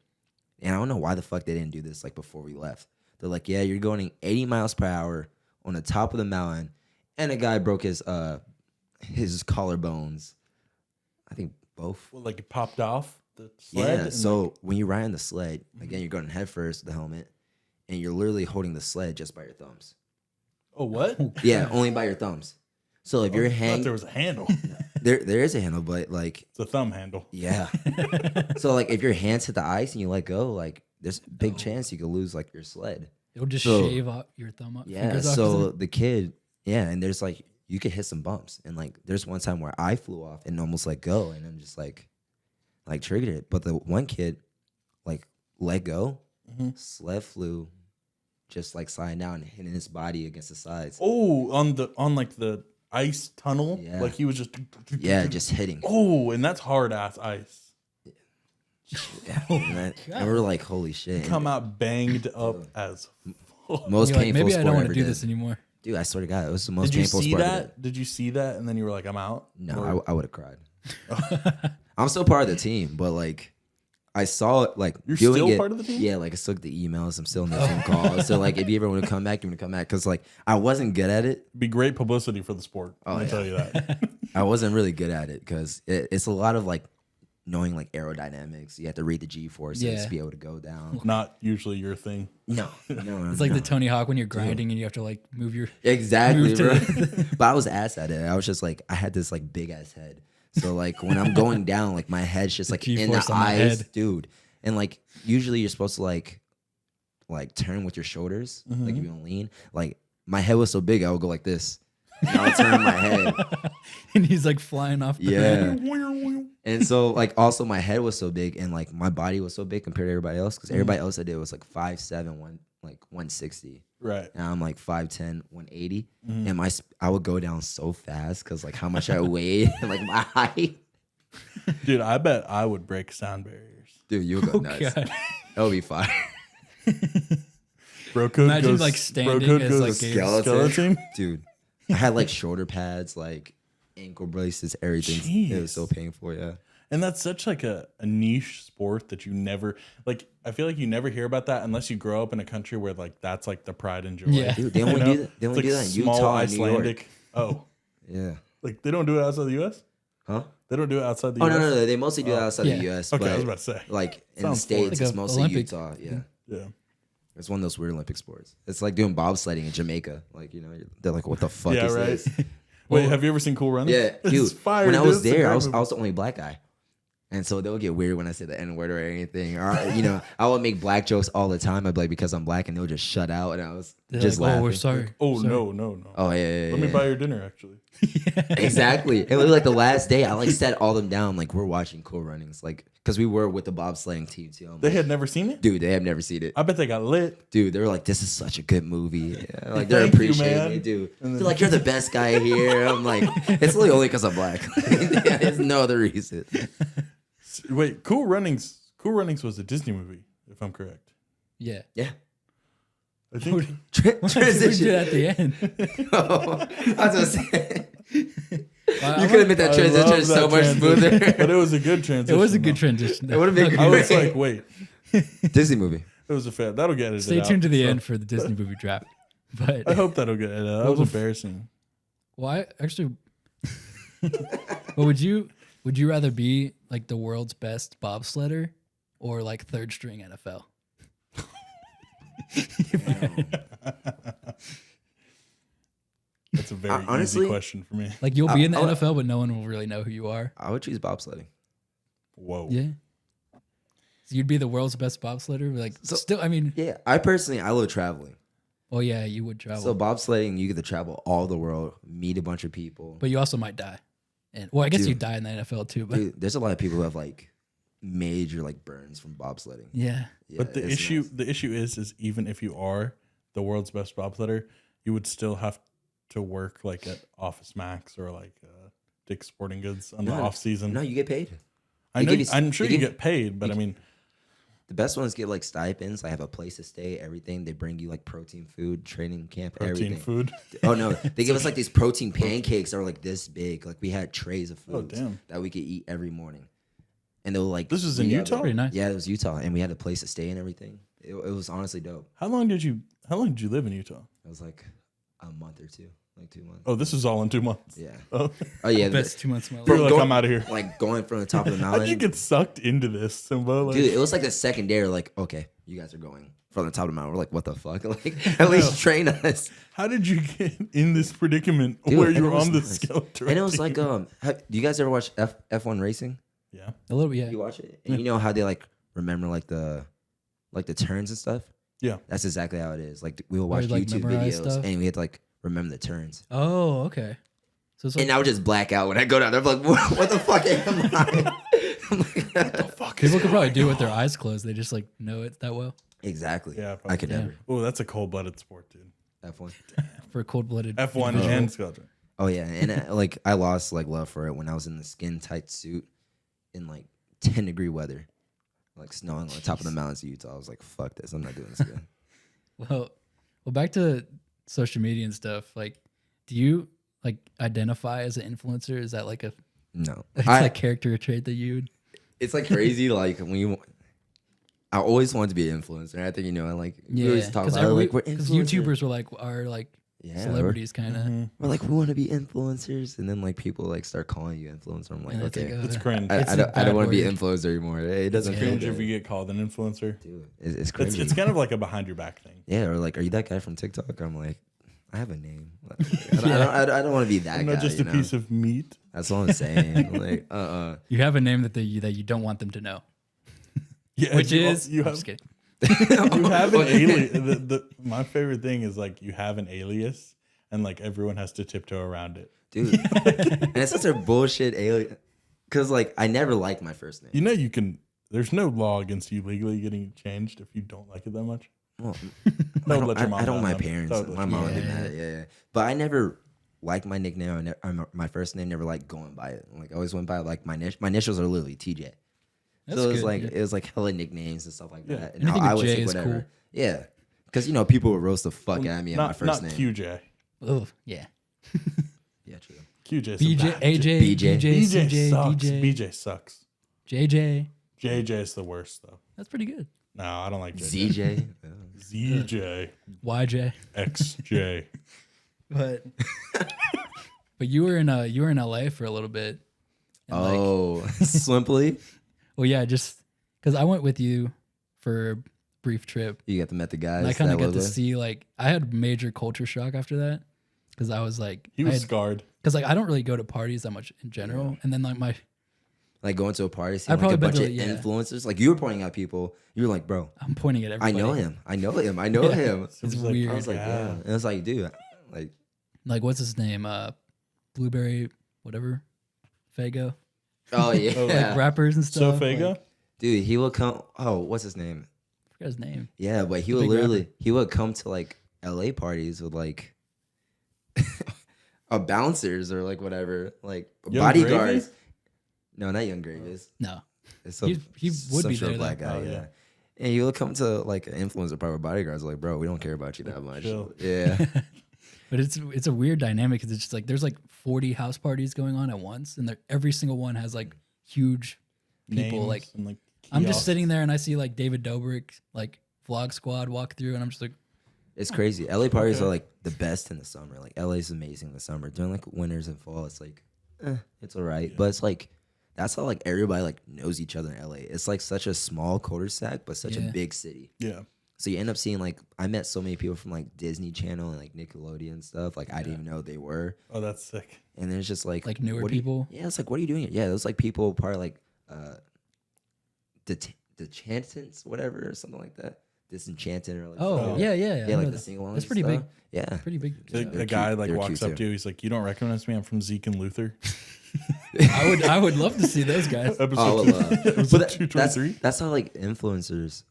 and I don't know why the fuck they didn't do this like before we left. They're like, "Yeah, you're going 80 miles per hour on the top of the mountain," and a guy broke his collarbones. I think both. well, like it popped off the sled. Yeah. and So when you ride on the sled, again, you're going head first with the helmet, and you're literally holding the sled just by your thumbs. oh, what? Yeah, only by your thumbs. So if you're I thought hanging, there was a handle. there is a handle, but like, It's a thumb handle. yeah. So like, if your hands hit the ice and you let go, like, there's a big chance you could lose like your sled. It'll just So- shave off your thumb up. Yeah. fingers off So your thumb. the kid, yeah, and there's like you could hit some bumps, and like there's one time where I flew off and almost let go, and I'm just like triggered it. But the one kid, like let go, sled flew, just like sliding down and hitting his body against the sides. Oh, on like the ice tunnel. Yeah. Like he was just. Yeah, just hitting. Oh, and that's hard ass ice. Yeah. And we're like, holy shit. Come out banged up as. Most You're like, painful maybe I sport don't want ever to do did. this anymore. Dude, I swear to God, it was the most Did you painful see sport I ever that? Did you see that? And then you were like, I'm out. did. Or- No, I would have cried. I'm still part of the team, but like I saw it like You're doing still it- part of the team? Yeah, like I still get the emails. I'm still in the team calls. So like if you ever want to come back, you want to come back because like I wasn't good at it. Be great publicity for the sport. Oh, Let me yeah. tell you that. I wasn't really good at it because it's a lot of like knowing like aerodynamics. You have to read the G forces Yeah. to be able to go down. Not usually your thing. No. It's like the Tony Hawk when you're grinding and you have to like move your. Exactly, move to bro. the- But I was ass at it. I was just like, I had this like big ass head. So like when I'm going down, like my head's just like in the G-force on my eyes, head. dude. And like usually you're supposed to like turn with your shoulders, Mm-hmm. like if you don't lean. Like my head was so big, I would go like this. And I would turn my head. And he's like flying off. The Yeah. And so like also my head was so big and like my body was so big compared to everybody else because everybody else I did was like 5'7", 160. Right. And I'm like 5'10", 180. And I would go down so fast because like how much I weighed and like my height. Dude, I bet I would break sound barriers. Dude, you would go nuts. God. That would be fire. Bro code Imagine, goes, like, bro standing code as, goes like, a skeleton. Dude, I had like shoulder pads, like ankle braces, everything. It was so painful, yeah. And that's such like a niche sport that you never like. I feel like you never hear about that unless you grow up in a country where like that's like the pride and joy. Yeah. Dude, they You only know? do that. They only It's do like that in small Utah and New York. Icelandic. Oh, Yeah. like they don't do it outside the U.S. Huh? They don't do it outside the Oh U.S. no, they mostly do that outside Yeah. the U.S. Okay, but I was about to say. like in the Sounds States, like it's a mostly Olympic. Utah. Yeah. Yeah. It's one of those weird Olympic sports. It's like doing bobsledding in Jamaica. Like, you know, they're like, what the fuck Yeah, is right. this? Wait, have you ever seen Cool Runnings? Yeah, It's dude. fire, when I dude. was It's a there, great I was movie. the only black guy. And so they'll get weird when I say the N word or anything. Or, you know, I would make black jokes all the time. I'd be like, because I'm black, and they'll just shut out. And I was They're just like, laughing. oh, we're sorry. Oh Sorry. no. Oh, yeah. Let me buy your dinner, actually. Exactly. It was like the last day, I like set all them down. Like, we're watching Cool Runnings. Like, because we were with the bobsledding team, too. I'm They like, had never seen it. dude, they have never seen it. I bet they got lit. Dude, they were like, this is such a good movie. Yeah, like, they're Thank you, appreciating man. it, dude. And They're then- like, you're the best guy here. I'm like, it's really only because I'm black. There's no other reason. Wait, Cool Runnings. Cool Runnings was a Disney movie, if I'm correct. Yeah. Yeah. I think. What did we do Transition. at the end? I was gonna say, you I could have made that I transition love so that much transition. smoother. But it was a good transition. It was a good though. transition. It would have been I was great. like, wait, Disney movie. it was a fair. That'll get edited Stay out, tuned to the so end for the Disney movie draft. I But hope that'll get edited out. That was embarrassing. why actually? But would you rather be like the world's best bobsledder or like third string NFL? That's a very honestly, easy question for me. Like you'll be in the I- NFL, but no one will really know who you are. I would choose bobsledding. Whoa. Yeah. So you'd be the world's best bobsledder, but like still. I mean, Yeah, I personally, I love traveling. oh yeah, you would travel, So bobsledding, you get to travel all the world, meet a bunch of people. but you also might die. And well, I guess Dude. you die in the NFL too. But Dude, there's a lot of people who have like major like burns from bobsledding. yeah, Yeah, But the it's issue, nuts. the issue is even if you are the world's best bobsledder, you would still have to work like at Office Max or like Dick's Sporting Goods on the No, off season. No, you get paid. I they know. give you- I'm sure they you give- get paid, but I mean, The best ones get like stipends. I have a place to stay, everything. They bring you like protein food, training camp, protein everything. food. Oh no, they give us like these protein pancakes that are like this big. Like we had trays of food damn. that we could eat every morning. And they were like, This is in we have, Utah? pretty nice. Yeah, it was Utah, and we had a place to stay and everything. It was honestly dope. How long did you live in Utah? It was like a month or two, like 2 months. Oh, this is all in 2 months. Yeah. Oh, Oh yeah. best 2 months of my You're life. like, I'm outta here. Like going from the top of the how'd you mountain. get sucked into this, Simba? Like, Dude, it was like the second day. We're like, okay, you guys are going from the top of the mountain. We're like, what the fuck? Like, at least train us. how did you get in this predicament Dude, where and you're it was on the nuts. skeleton? And it was like, do you guys ever watch F1 racing? yeah. A little bit, yeah. You watch it, and you know how they like remember like the turns and stuff. Yeah. That's exactly how it is. Like we will watch you, like, YouTube memorize videos, stuff? and we had to like remember the turns. Oh, okay. So it's like And I would just black out when I go down there. I'm like, what the fuck am I? I'm like, people could probably do it with their eyes closed. They just like know it that well. exactly. Yeah, I could yeah. never. Oh, that's a cold-blooded sport, dude. F1. For a cold-blooded F1 individual. and skeleton. Oh yeah, and like I lost like love for it when I was in the skin tight suit in like 10-degree weather, like snowing on the top of the mountains of Utah. I was like, fuck this, I'm not doing this again. Well, back to social media and stuff. Like, do you like identify as an influencer? Is that like a No, it's a character trait that you'd? it's like crazy. Like when you, I always wanted to be an influencer. I think you know, I like we always talk about it, like we're because influencers. YouTubers were like are like Yeah, celebrities kind of. we're like, we want to be influencers, and then like people like start calling you influencer. I'm like, And it's okay, like, It's cringe. It's I a don't bad want to be word. influencer anymore. It It's doesn't feel cringe if good. you get called an influencer. Dude, it's It's crazy. it's kind of like a behind your back thing. Yeah, or like, are you that guy from TikTok? I'm like, I have a name. I don't want to be that I'm guy. not just you a know? piece of meat. That's all I'm saying. Like, You have a name that you don't want them to know, Yeah, which you, is you I'm have just kidding. you have an alias. My favorite thing is like you have an alias, and like everyone has to tiptoe around it. dude, and it's such a bullshit alien. Cause like I never liked my first name. You know, you can. There's no law against you legally getting changed if you don't like it that much. Well, Don't let your mom I don't down, my though. parents. Don't let My your mom mom did down. that. Yeah. But I never liked my nickname. My first name. Never liked going by it. Like I always went by like my initials are literally TJ. That's so it was good, like yeah. it was like hella nicknames and stuff like Yeah. that. And Anything I with would J take is whatever. cool. Yeah. Because people would roast the fuck out of me at my not first name. QJ. Oh yeah. Yeah, true. QJ. BJ, AJ, BJ. BJ, BJ CJ, sucks. DJ, BJ sucks. JJ. JJ is the worst though. That's pretty good. No, I don't like JJ. ZJ. ZJ. YJ. XJ. But you were in LA for a little bit. And like, Oh, Swimply. well, yeah, just because I went with you for a brief trip, You got to met the guys. and I kind of that got to was it? see like I had major culture shock after that because I was like He was scarred. because like I don't really go to parties that much in general, and then like my Like going to a party, seeing I've like a probably bunch been of to- yeah. influencers. Like you were pointing out people. You were like, bro, I'm pointing at I everybody. know him. I know him. I know him. It's It was like, weird. I was like, yeah. And it was like, dude, like, Like what's his name? Blueberry, whatever, Fago. oh yeah, Like rappers and So stuff. Fago? Like, dude, he would come. Oh, what's his name? I forgot his name. Yeah, but he The would big literally he would come to like LA parties with like bouncers or like whatever, like Young bodyguards. Gravy? No, not Young Gravies. No, It's he would some be short there. black Though. guy. Oh, yeah. yeah. And you would come to like an influencer part with bodyguards. Like, bro, we don't care about you that much. chill. Yeah. But it's a weird dynamic because it's just like there's like 40 house parties going on at once, and every single one has like huge people. Names Like and, like I'm just kiosks. sitting there and I see like David Dobrik, like Vlog Squad walk through, and I'm just like, It's crazy. LA parties Okay. are like the best in the summer. Like LA is amazing in the summer. During like winters and fall, it's like, it's all right. But it's like that's how like everybody like knows each other in LA. It's like such a small cul-de-sac, but such a Yeah. big city. Yeah. So you end up seeing like I met so many people from like Disney Channel and like Nickelodeon and stuff. Like I didn't even know they were. Oh, that's sick. And there's just like newer what are you- people. Yeah, it's like what are you doing here? Yeah, those like people part of like the Chantants, whatever, or something like that. Disenchanted or like oh something. yeah, yeah, I like know the that. single That's pretty big. Yeah. Pretty big. The, they're guy cute. like They're walks cute, up too. to you. He's like, "You don't recognize me? I'm from Zeke and Luther." I would love to see those guys. Oh, Episode but that- two that's, 223. that's how like influencers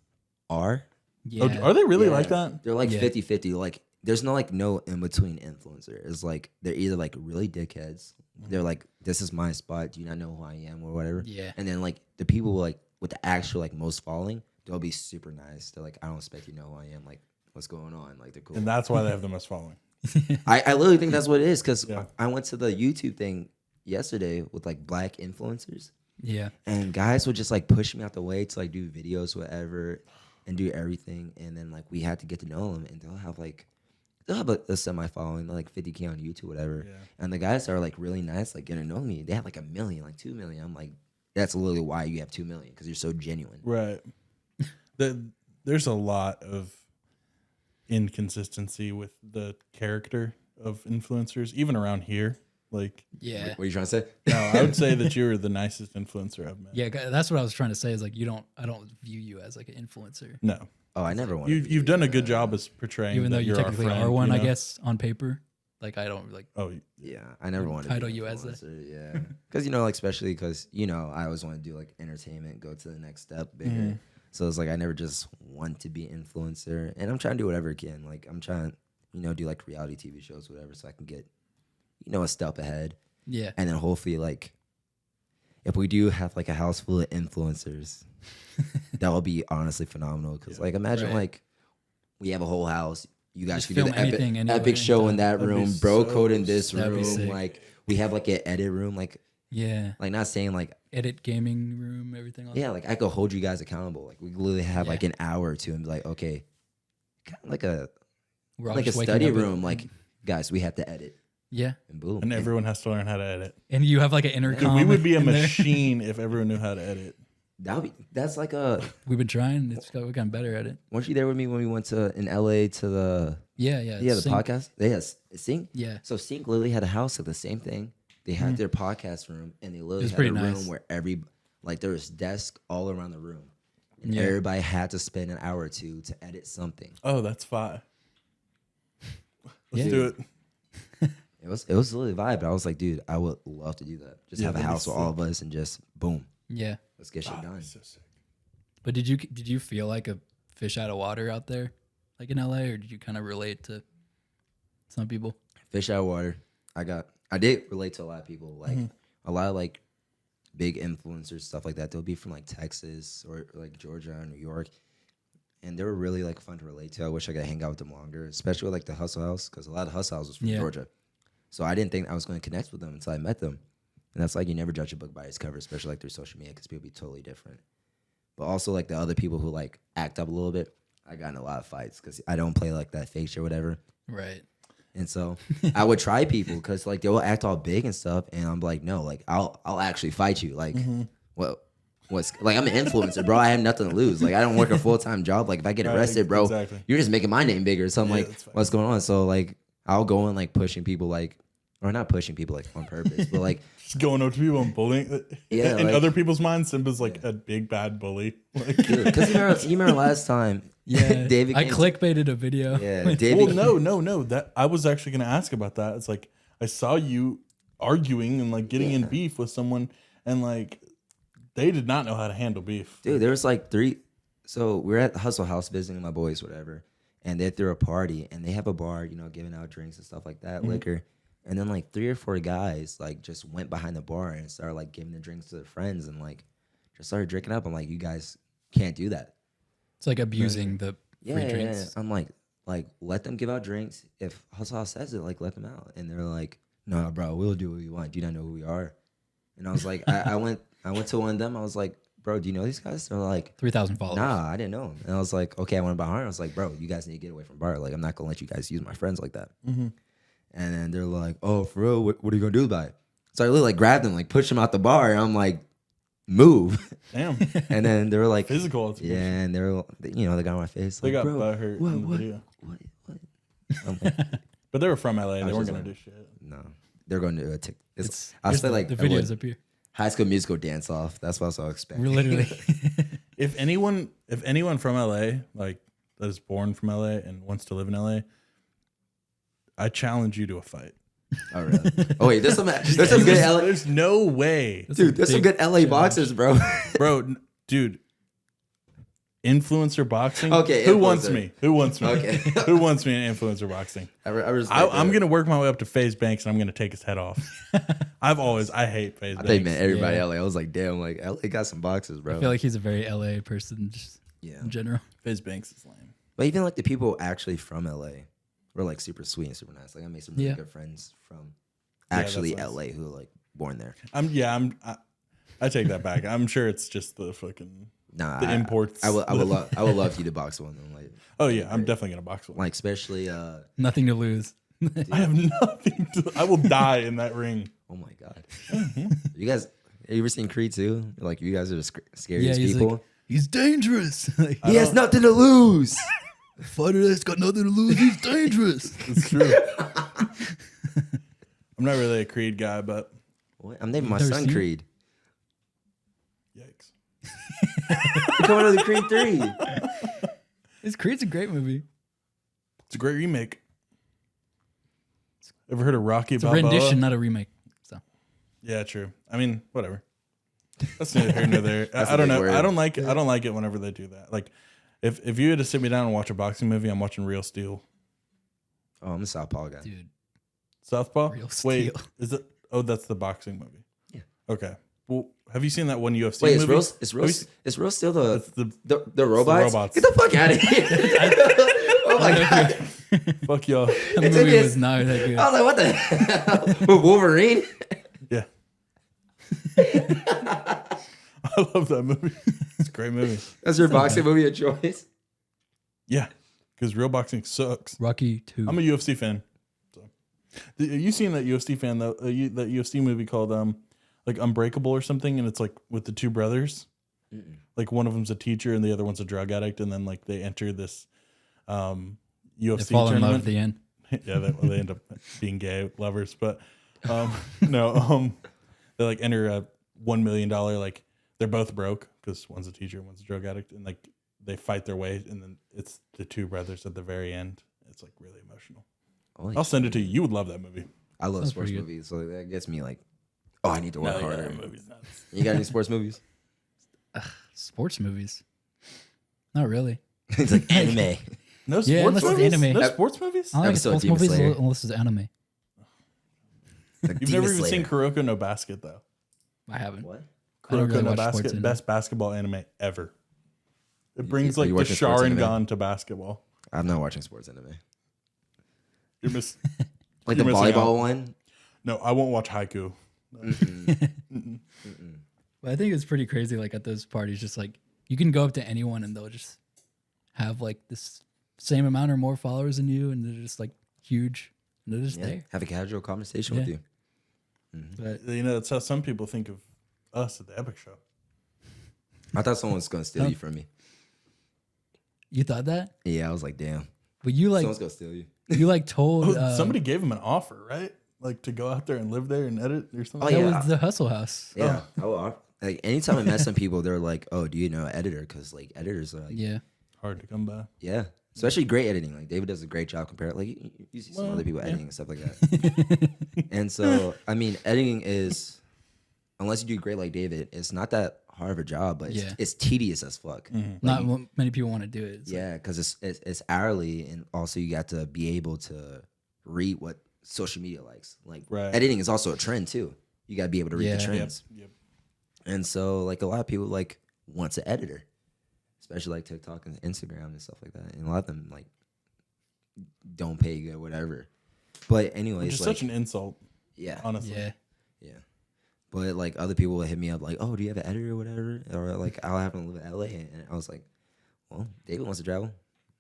are. Yeah. Oh, are they really Yeah. like that? They're like Yeah. 50-50. Like there's no like no in between influencer. It's like they're either like really dickheads. They're like, this is my spot. Do you not know who I am or whatever? Yeah. And then like the people like with the actual like most following, they'll be super nice. They're like, I don't expect you to know who I am. Like, what's going on? Like they're cool. And that's why they have the most following. I literally think that's what it is because Yeah. I went to the YouTube thing yesterday with like black influencers. Yeah. And guys would just like push me out the way to like do videos, whatever, and do everything. And then like we had to get to know them, and they'll have a semi following, like 50K on YouTube, whatever. Yeah. And the guys that are like really nice, like getting to know me, they have like 1 million, like 2 million. I'm like, that's literally why you have 2 million, because you're so genuine. Right. There's a lot of inconsistency with the character of influencers, even around here. Like, Yeah. What are you trying to say? no, I would say that you're the nicest influencer I've met. Yeah, that's what I was trying to say. Is like I don't view you as like an influencer, No, Oh, I never wanted. you've done a good job as portraying. even though that you you're our technically friend, are one, you I know? guess, on paper. Like I don't like. Oh, Yeah, I never wanted Title to be you an as that. influencer, yeah, because like especially because I always want to do like entertainment, go to the next step bigger. Mm-hmm. So it's like I never just want to be an influencer, and I'm trying to do whatever I can. Like I'm trying, do like reality TV shows, whatever, so I can get, a step ahead, Yeah. and then hopefully like if we do have like a house full of influencers, that will be honestly phenomenal. Because like imagine Right. like we have a whole house. You guys Just could do film the epic, anything, anywhere, epic show in anytime. that That'd be room, bro so code in this That'd be room. sick. Like we have like an edit room, like Yeah. not saying like Edit gaming room, everything. Like yeah, like I could hold you guys accountable. Like we literally have like an hour or two and be like, okay, kind of like a We're all like a just waking study up at room. Like guys, we have to edit. Yeah. And boom. And everyone has to learn how to edit. And you have like an intercom. We would be a in there. machine if everyone knew how to edit. That's like a. We've been trying. We've gotten better at it. Weren't you there with me when we went in LA to the the Sync. podcast? Yes, Sync. Yeah. So Sync literally had a house like the same thing. They had their podcast room, and they literally had a pretty room nice. where there was desks all around the room, and Yeah. everybody had to spend an hour or two to edit something. Oh, that's fine. Let's Yeah. do it. It was literally a vibe. But I was like, dude, I would love to do that. Just have a that'd be house with all of us and just boom, Yeah. let's get shit done. So sick. But did you feel like a fish out of water out there, like in LA, or did you kind of relate to some people? Fish out of water. I did relate to a lot of people, like a lot of like big influencers, stuff like that. They'll be from like Texas or like Georgia or New York, and they were really like fun to relate to. I wish I could hang out with them longer, especially with like the Hustle House, because a lot of Hustle House was from Georgia. So I didn't think I was going to connect with them until I met them, and that's like you never judge a book by its cover, especially like through social media, because people be totally different. But also like the other people who like act up a little bit, I got in a lot of fights because I don't play like that fake shit or whatever. Right. And so I would try people because like they will act all big and stuff, and I'm like, no, like I'll actually fight you. Like, what's like I'm an influencer, bro. I have nothing to lose. Like I don't work a full-time job. Like if I get arrested, bro, exactly. you're just making my name bigger. So I'm like, that's fine. what's going on? So like I'll go and like pushing people like, or not pushing people like on purpose, but like Just going up to people and bullying. Yeah, In like- other people's minds, Simba's like a big bad bully. Like, because you remember last time, Yeah. David I came- clickbaited a video. Yeah, David. well, no. That I was actually going to ask about that. It's like I saw you arguing and like getting in beef with someone, and like they did not know how to handle beef. Dude, there was like 3. So we were at the Hustle House visiting my boys, whatever, and they threw a party, and they have a bar, you know, giving out drinks and stuff like that, liquor. And then like 3 or 4 guys like just went behind the bar and started like giving the drinks to their friends and like just started drinking up. I'm like, you guys can't do that. It's like abusing the Yeah, free yeah, drinks. yeah. I'm like let them give out drinks. If Hustle House says it, like let them out. And they're like, no, bro, we'll do what we want. Do you not know who we are? And I was like, I went to one of them. I was like, bro, do you know these guys? They're like, 3,000 followers. nah, I didn't know him. And I was like, okay, I went behind. I was like, bro, you guys need to get away from bar. Like, I'm not gonna let you guys use my friends like that. And then they're like, oh, for real? What are you gonna do about it? So I literally like grabbed them, like pushed them out the bar. And I'm like, move. Damn, And then they were like, physical. yeah. Altercation. And they were, you know, they got on my face. They Like, got bro, butthurt in the video. what? I'm like, But they were from LA. They was weren't just gonna like- do shit. no, they're going to do a Tik. I Here's feel like the I would- videos up here. High School Musical dance off. That's what I was expecting. We're literally. If anyone from LA, like that is born from LA and wants to live in LA, I challenge you to a fight. Oh really? Oh wait, there's some good LA. There's no way, Dude, there's some good LA boxers, bro. bro, dude. Influencer boxing. Okay, who wants influencer. me? Who wants me? Okay. Who wants me in influencer boxing? I respect I'm that. gonna work my way up to FaZe Banks and I'm gonna take his head off. I hate FaZe I Banks. thought you meant everybody Yeah. LA. I was like, damn, like LA got some boxers, bro. I feel like he's a very LA person just Yeah. in general. FaZe Banks is lame. But even like the people actually from LA were like super sweet and super nice. Like I made some really Yeah. good friends from that's actually nice. LA who are like born there. I take that back. I'm sure it's just the fucking Nah, the imports. I would love for you to box one of them. Oh yeah, I'm definitely gonna box one. Like especially Nothing to lose. I have nothing to. I will die in that ring. oh my god. Mm-hmm. You guys have you ever seen Creed 2? Like you guys are the scariest he's people. like, he's dangerous. Like, He has nothing to lose. fighter that's got nothing to lose. He's dangerous. It's true. I'm not really a Creed guy, but What? I'm naming my never son seen it? Creed. yikes. We're coming to the Creed 3. Creed's a great movie. It's a great remake. Ever heard of Rocky It's a Balboa? rendition, not a remake. So Yeah, true. I mean, whatever. That's neither here nor there. That's I a don't big know. word. I don't like it whenever they do that. Like, if you had to sit me down and watch a boxing movie, I'm watching Real Steel. Oh, I'm a Southpaw guy. dude, Southpaw. Real Wait, Steel. is it? Oh, that's the boxing movie. Yeah. Okay. Well, have you seen that one UFC Wait, movie? it's real still It's the robots? robots. Get the fuck out of here. Oh my god. Fuck y'all. that It took movie us- was not that good. I was like, what the hell? Wolverine? Yeah. I love that movie. It's a great movie. That's your boxing movie of choice? Yeah. Because real boxing sucks. Rocky 2. I'm a UFC fan. You seen that UFC fan though? That UFC movie called like Unbreakable or something, and it's like with the two brothers. Like one of them's a teacher and the other one's a drug addict, and then like they enter this UFC They fall in love tournament. at the end. Yeah, they end up being gay lovers, but they like enter a $1 million. Like they're both broke because one's a teacher, one's a drug addict, and like they fight their way, and then it's the two brothers at the very end. It's like really emotional. I'll send it to you. You would love that movie. I love Sounds sports pretty good. movies, so that gets me like, oh, I need to work harder. that movie's nuts. You got any sports movies? Sports movies? Not really. It's like anime. No sports Yeah, unless it's movies. anime. No sports movies. I don't like Episode sports Demon movies Slayer. unless it's anime. Like You've Demon never even Slayer. seen Kuroko no Basket though. I haven't. What? I don't Kuroko really no watch Basket, sports anime. best basketball anime ever. It brings are like you the watching sports anime? Sharingan to basketball. I'm not watching sports anime. You're miss. Like You're the missing volleyball out. one. No, I won't watch Haiku. But I think it's pretty crazy. Like at those parties, just like you can go up to anyone and they'll just have like this same amount or more followers than you, and they're just like huge. And they're just Yeah. there. Have a casual conversation with Yeah. you. But You know, that's how some people think of us at the Epic Show. I thought someone was gonna steal you from me. you thought that? Yeah, I was like, damn, But you like someone's gonna steal you. you like told Somebody gave him an offer, right? Like to go out there and live there and edit or something. Oh, that yeah. was the Hustle House. Yeah. Like anytime I met some people, they're like, "Oh, do you know an editor?" Because like editors are like, Yeah. Hard to come by. yeah, especially great editing. Like David does a great job compared. Like you see some other people editing and stuff like that. And so I mean, editing is, unless you do great like David, it's not that hard of a job, but Yeah. it's tedious as fuck. Not many people want to do it. It's like- Yeah, because it's hourly, and also you got to be able to read what social media likes. Like Right. editing is also a trend too. You got to be able to read Yeah. the Yep. trends. Yep. And so like a lot of people like wants an editor, especially like TikTok and Instagram and stuff like that. And a lot of them like don't pay good, whatever. But anyways, Which is like, such an insult, yeah, honestly. Yeah. yeah. But like other people will hit me up like, oh, do you have an editor or whatever? Or like I'll happen to live in LA, and I was like, well, David wants to travel.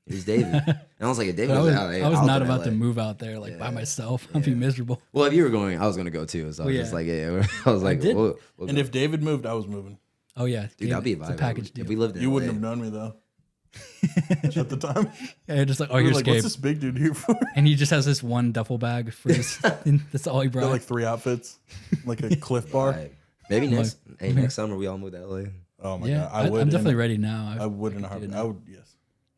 Here's David. And I was like, if David But I goes was, to LA, I was I'll not go about to LA. move out there like by Yeah. myself. I'd be miserable. Well, if you were going, I was gonna go too. So I was Well, just yeah. like, yeah. I was like, did. we'll And go. if David moved, I was moving. Oh yeah, Dude, that'd be a vibe. It's a package deal. If we lived in You LA, wouldn't have known me though. At the time, Yeah, just like, oh, you were here's like, Gabe. "What's this big dude here for?" And he just has this one duffel bag for his, and that's all he Got brought. like 3 outfits, like a Cliff Bar. vibe. Maybe next summer we all move to LA. Oh my yeah, god, I would. I'm definitely in a- ready now. I would in a could do it heartbeat. now. I would, yes.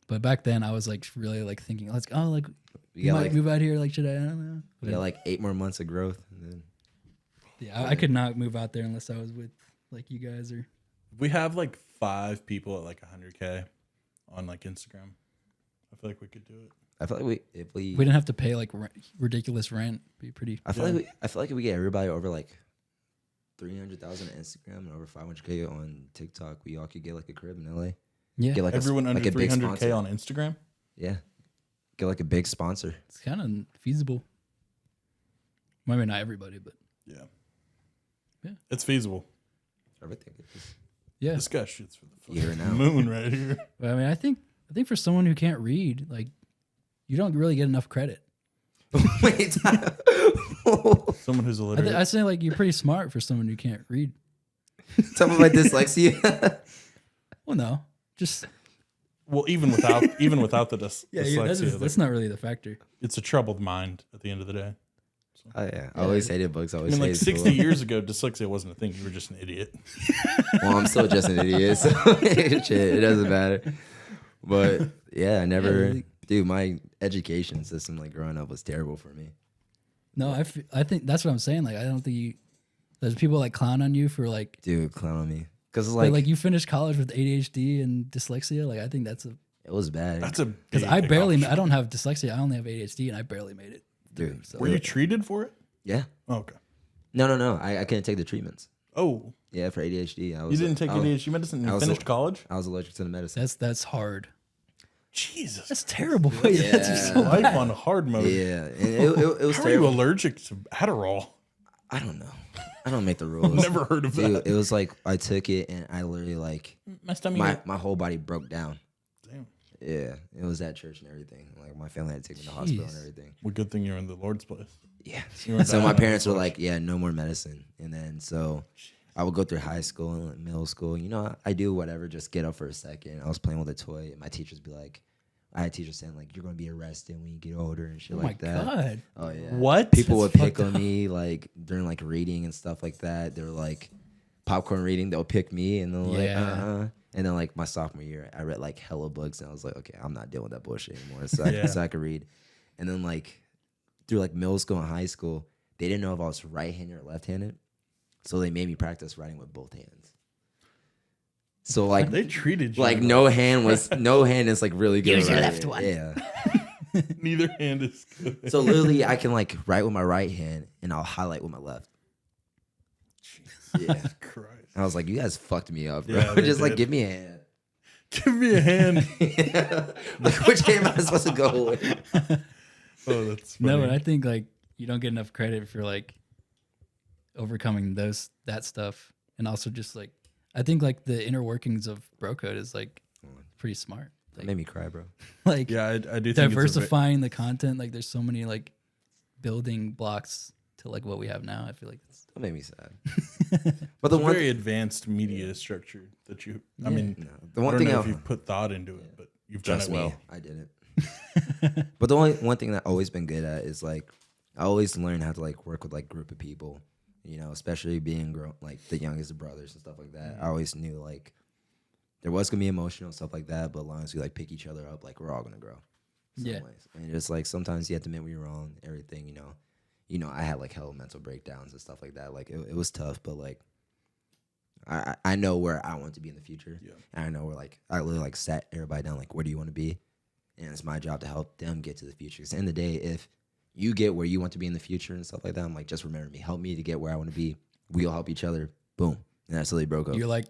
But back then, I was like really like thinking, let's go. Like, We you got might like move out here. Like, should I? I don't know. we got like 8 more months of growth, and then Yeah, I could not move out there unless I was with like you guys or. We have like 5 people at like 100K on like Instagram. I feel like we could do it. I feel like if we We didn't have to pay like ridiculous rent. Be pretty. I feel like if we get everybody over like 300,000 on Instagram and over 500K on TikTok, we all could get like a crib in LA. Yeah, Get like Everyone under like a big 300K sponsor. on Instagram. Yeah, get like a big sponsor. it's kind of feasible. Maybe not everybody, but Yeah. Yeah. It's feasible. Everything. is- yeah. This guy shoots for the You hear it now. moon right here. But I mean, I think for someone who can't read, like, you don't really get enough credit. Wait, Someone who's I illiterate. say like you're pretty smart for someone who can't read. tell me about dyslexia. Well, no, just Well, even without the dyslexia, that's not really the factor. it's a troubled mind at the end of the day. Oh yeah, I always hated books. I I always mean, like hated 60 school. years ago, dyslexia wasn't a thing. You were just an idiot. Well, I'm still just an idiot, so shit, it doesn't matter. But yeah, I never, dude. My education system, like growing up, was terrible for me. No, I think that's what I'm saying. Like, I don't think there's people like clown on you for like, Dude, clown on me because like, like you finished college with ADHD and dyslexia. Like, I think that's it was bad. That's a because big I barely, accomplishment. I don't have dyslexia. I only have ADHD, and I barely made it. Dude. So Were you treated for it? Yeah. Oh, okay. No. I couldn't take the treatments. Oh, Yeah, for ADHD. I was. you didn't take I was, ADHD medicine and I you was finished a- college? I was allergic to the medicine. that's hard. Jesus. That's terrible. That's so Life bad. on hard mode. Yeah, and it was How are you terrible. allergic to Adderall? I don't know. I don't make the rules. Never heard of Dude, that. it was like I took it and I literally like My stomach. my whole body broke down. Damn. Yeah, it was at church and everything. Like my family had to take me to the hospital and Jeez. everything. Well, good thing you're in the Lord's place. Yeah. You were So my dying parents on were the like, "Yeah, no more medicine." And then so I would go through high school and middle school. You know, I do whatever, just get up for a second. I was playing with a toy, and my teachers be like, I had teachers saying like, "You're gonna be arrested when you get older" and shit Oh like my that. God. Oh yeah. What? People would That's pick fucked on me like during like reading and stuff like that. They were like popcorn reading. They'll pick me and they're like, Yeah. And then like my sophomore year, I read like hella books and I was like, okay, I'm not dealing with that bullshit anymore. So Yeah. so I could read. And then like through like middle school and high school, they didn't know if I was right-handed or left-handed, so they made me practice writing with both hands. So like They treated you like no hand is like really good. Use your at left writing. one. Yeah. Neither hand is good. So literally, I can like write with my right hand and I'll highlight with my left. Yeah. Christ. I was like, you guys fucked me up, bro. Yeah, they Just like did. give me a hand. Give me a hand. Like which hand am I supposed to go with? Oh, that's funny. No, but I think like you don't get enough credit for like overcoming that stuff, and also just like I think like the inner workings of bro code is like pretty smart. That made me cry, bro. Like Yeah, I do think it's diversifying the content. Like there's so many like building blocks to like what we have now. I feel like it's That made me sad. But the a one, very advanced media structure that you. I mean, the I one don't thing know I, if you've put thought into it, but you've done trust it well. me, I didn't. But the only one thing that I've always been good at is like I always learn how to like work with like group of people. You know, especially being like the youngest of brothers and stuff like that. I always knew like there was gonna be emotional stuff like that, but as long as we like pick each other up, like we're all gonna grow. Some Yeah. ways. And just like sometimes you have to admit when you're wrong, everything, you know, I had like hell mental breakdowns and stuff like that. Like it was tough, but like I know where I want to be in the future. Yeah. And I know where like I literally like sat everybody down, like, where do you want to be? And it's my job to help them get to the future. Because at the end of the day, if you get where you want to be in the future and stuff like that, I'm like, just remember me. Help me to get where I want to be. We all help each other. Boom. And that's how they broke up. you're like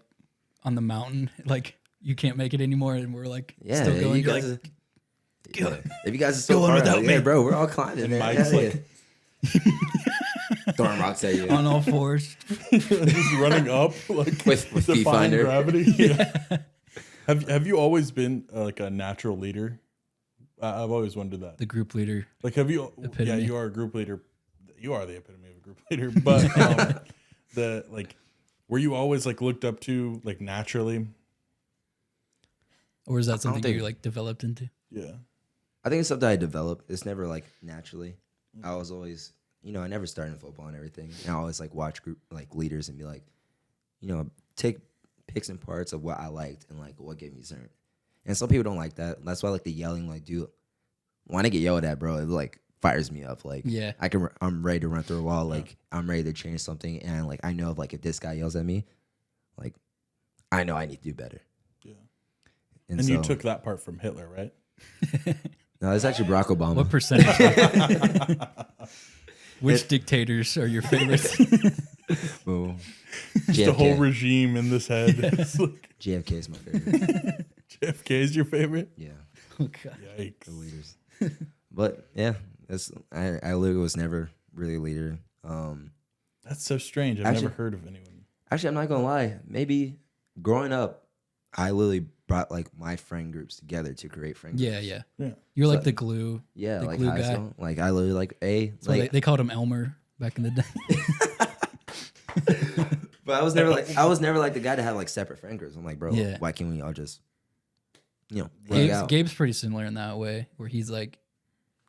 on the mountain, like you can't make it anymore, and we're like Yeah, still going. you You're guys like, if you guys are so Go on far without out, me. yeah, bro, we're all climbing, And man. Mike's Hell like- yeah. Throwing rocks at you. on all fours. Just running up like With defying Viewfinder. gravity. Yeah. Have you always been like a natural leader? I've always wondered that. The group leader. Like, have you? Epitome. Yeah, you are a group leader. You are the epitome of a group leader. But the like, were you always like looked up to like naturally? Or is that something think- you like developed into? Yeah. I think it's something I developed. It's never like naturally. I was always, I never started in football and everything. And I always like watch group like leaders and be like, take picks and parts of what I liked and like what gave me certain. And some people don't like that. That's why like the yelling, like, dude, when I get yelled at, bro, it like fires me up. Like, Yeah. I'm ready to run through a wall. Like, I'm ready to change something. And like, I know if like if this guy yells at me, like, I know I need to do better. Yeah. And, And so, you took that part from Hitler, right? no, it's actually Barack Obama. What percentage? Which dictators are your favorites? Boom. Just a whole JFK. regime in this head. It's like, JFK is my favorite. JFK is your favorite? Oh, God. The Yikes. leaders. But yeah, I literally was never really a leader. That's so strange. I've Actually- never heard of anyone. Actually, I'm not gonna lie. Maybe growing up, I literally brought like my friend groups together to create friend groups. Yeah, yeah. Yeah. You're like So- the glue. Yeah, the like glue high guy. school. Like I literally like So they called him Elmer back in the day. but I was never like the guy to have like separate friend groups. I'm like, bro, Yeah. why can't we all just hang out? Gabe's pretty similar in that way, where he's like,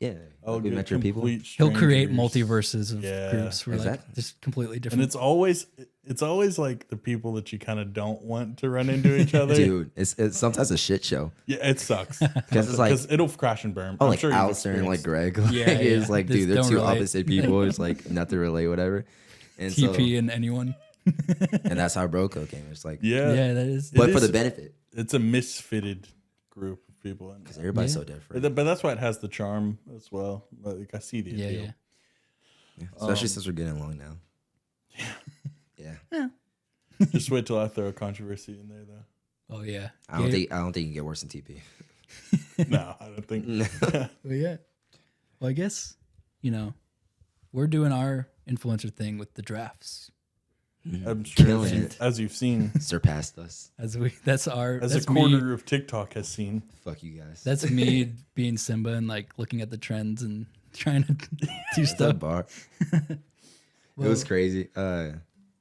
Yeah. Oh, Like, we good, met your people. complete he'll create strangers. multiverses of Yeah. groups where like Exactly. just completely And different. it's always like the people that you kind of don't want to run into each other. Dude, it's sometimes a shit show. Yeah, it sucks. Because it's like it'll crash and burn. oh, I'm like sure you've Alistair and like experienced- Greg. Like, Yeah, it's yeah. like, Just dude, they're don't two relate. opposite people. It's like nothing relate, whatever. And so, TP and anyone. and that's how bro code came. It's like, Yeah, Yeah, that is. but It for is- the benefit, it's a misfitted group of people, and because everybody's Yeah. so different. but that's why it has the charm as well. Like I see the Yeah, appeal. yeah. Yeah, especially since we're getting along now. Yeah. Just wait till I throw a controversy in there, though. Oh yeah. I don't Gabe- think you can get worse than TP. No, I don't think. Well, yeah. Well, I guess we're doing our influencer thing with the drafts. I'm sure Killing it. as you've seen, Surpassed us. as a a me. quarter of TikTok has seen. Fuck you guys. That's me being Simba and like looking at the trends and trying to do That's stuff. that bar. It was crazy.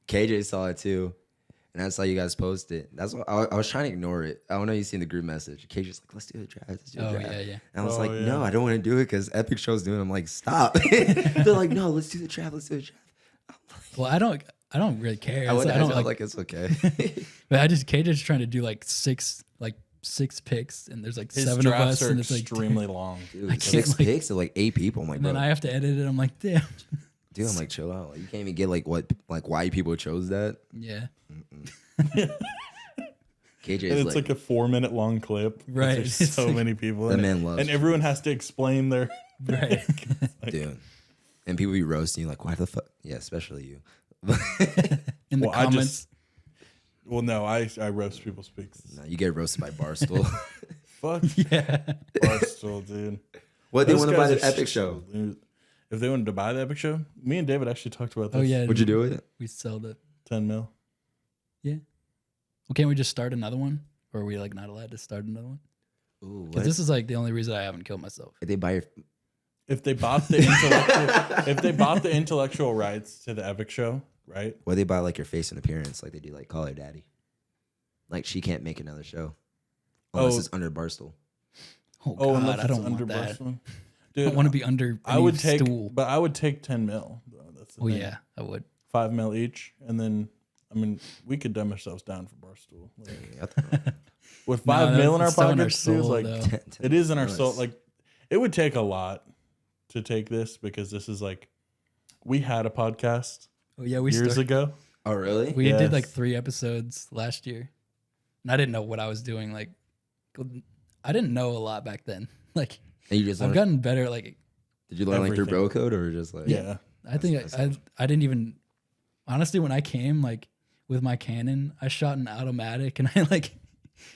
KJ saw it too, and I saw you guys post it. That's what I was trying to ignore it. I don't know. You seen the group message. KJ's like, "Let's do the draft. Let's do the Oh draft." yeah. And I was Oh, like, yeah. "No, I don't want to do it because Epic Show's doing it." I'm like, "Stop." They're like, "No, let's do the draft. Let's do the draft." Well, I don't really care. I So I don't like it's okay. But KJ's trying to do like six picks, and there's like His 7 of drafts us, are and it's like extremely long. Dude, can't, 6 like- picks of like 8 people. I'm like, and bro, then I have to edit it. I'm like, damn. dude, I'm like, chill out. Like, you can't even get like why people chose that. Yeah. KJ And is it's like a 4-minute long clip. 'cause Right. There's It's so like- many people The in man it. loves And it. everyone has to explain their Right. dude. And people be roasting you like, why the fuck? Yeah, especially you. In the Well, I just- comments. Well, no, I roast people's picks. No, you get roasted by Barstool. Fuck Yeah. Barstool, dude. What they Those want to buy guys the are Epic so Show? losers. If they wanted to buy the Epic Show, me and David actually talked about this. Oh yeah. What'd you do with it? We sell the. 10 mil. Yeah. Well, can't we just start another one? Or are we like not allowed to start another one? Ooh, Because this is like the only reason I haven't killed myself. if they buy your If they bought the intellectual rights to the Epic Show, right? what they buy like your face and appearance, like they do like Call Her Daddy. Like she can't make another show unless Oh. it's under Barstool. Oh God, unless I it's don't under want that. Barstool. I Dude, don't want to be under. I any would take, stool. but I would take 10 mil. Though. That's the Oh thing. yeah, I would. 5 mil each, and then I mean we could dumb ourselves down for Barstool. Like, I thought- with No, 5 mil in our that's so in our pockets, dude, soul, like though. it is in our Nice. soul. Like it would take a lot to take this because this is like we had a podcast Oh yeah, we years started. ago. Oh really? We did like Yes. 3 episodes last year, and I didn't know what I was doing. Like, I didn't know a lot back then. Like, And you just I've learned, gotten better. Like, did you learn like through everything. bro code or just like Yeah. I think I didn't even honestly when I came like with my Canon, I shot an automatic, and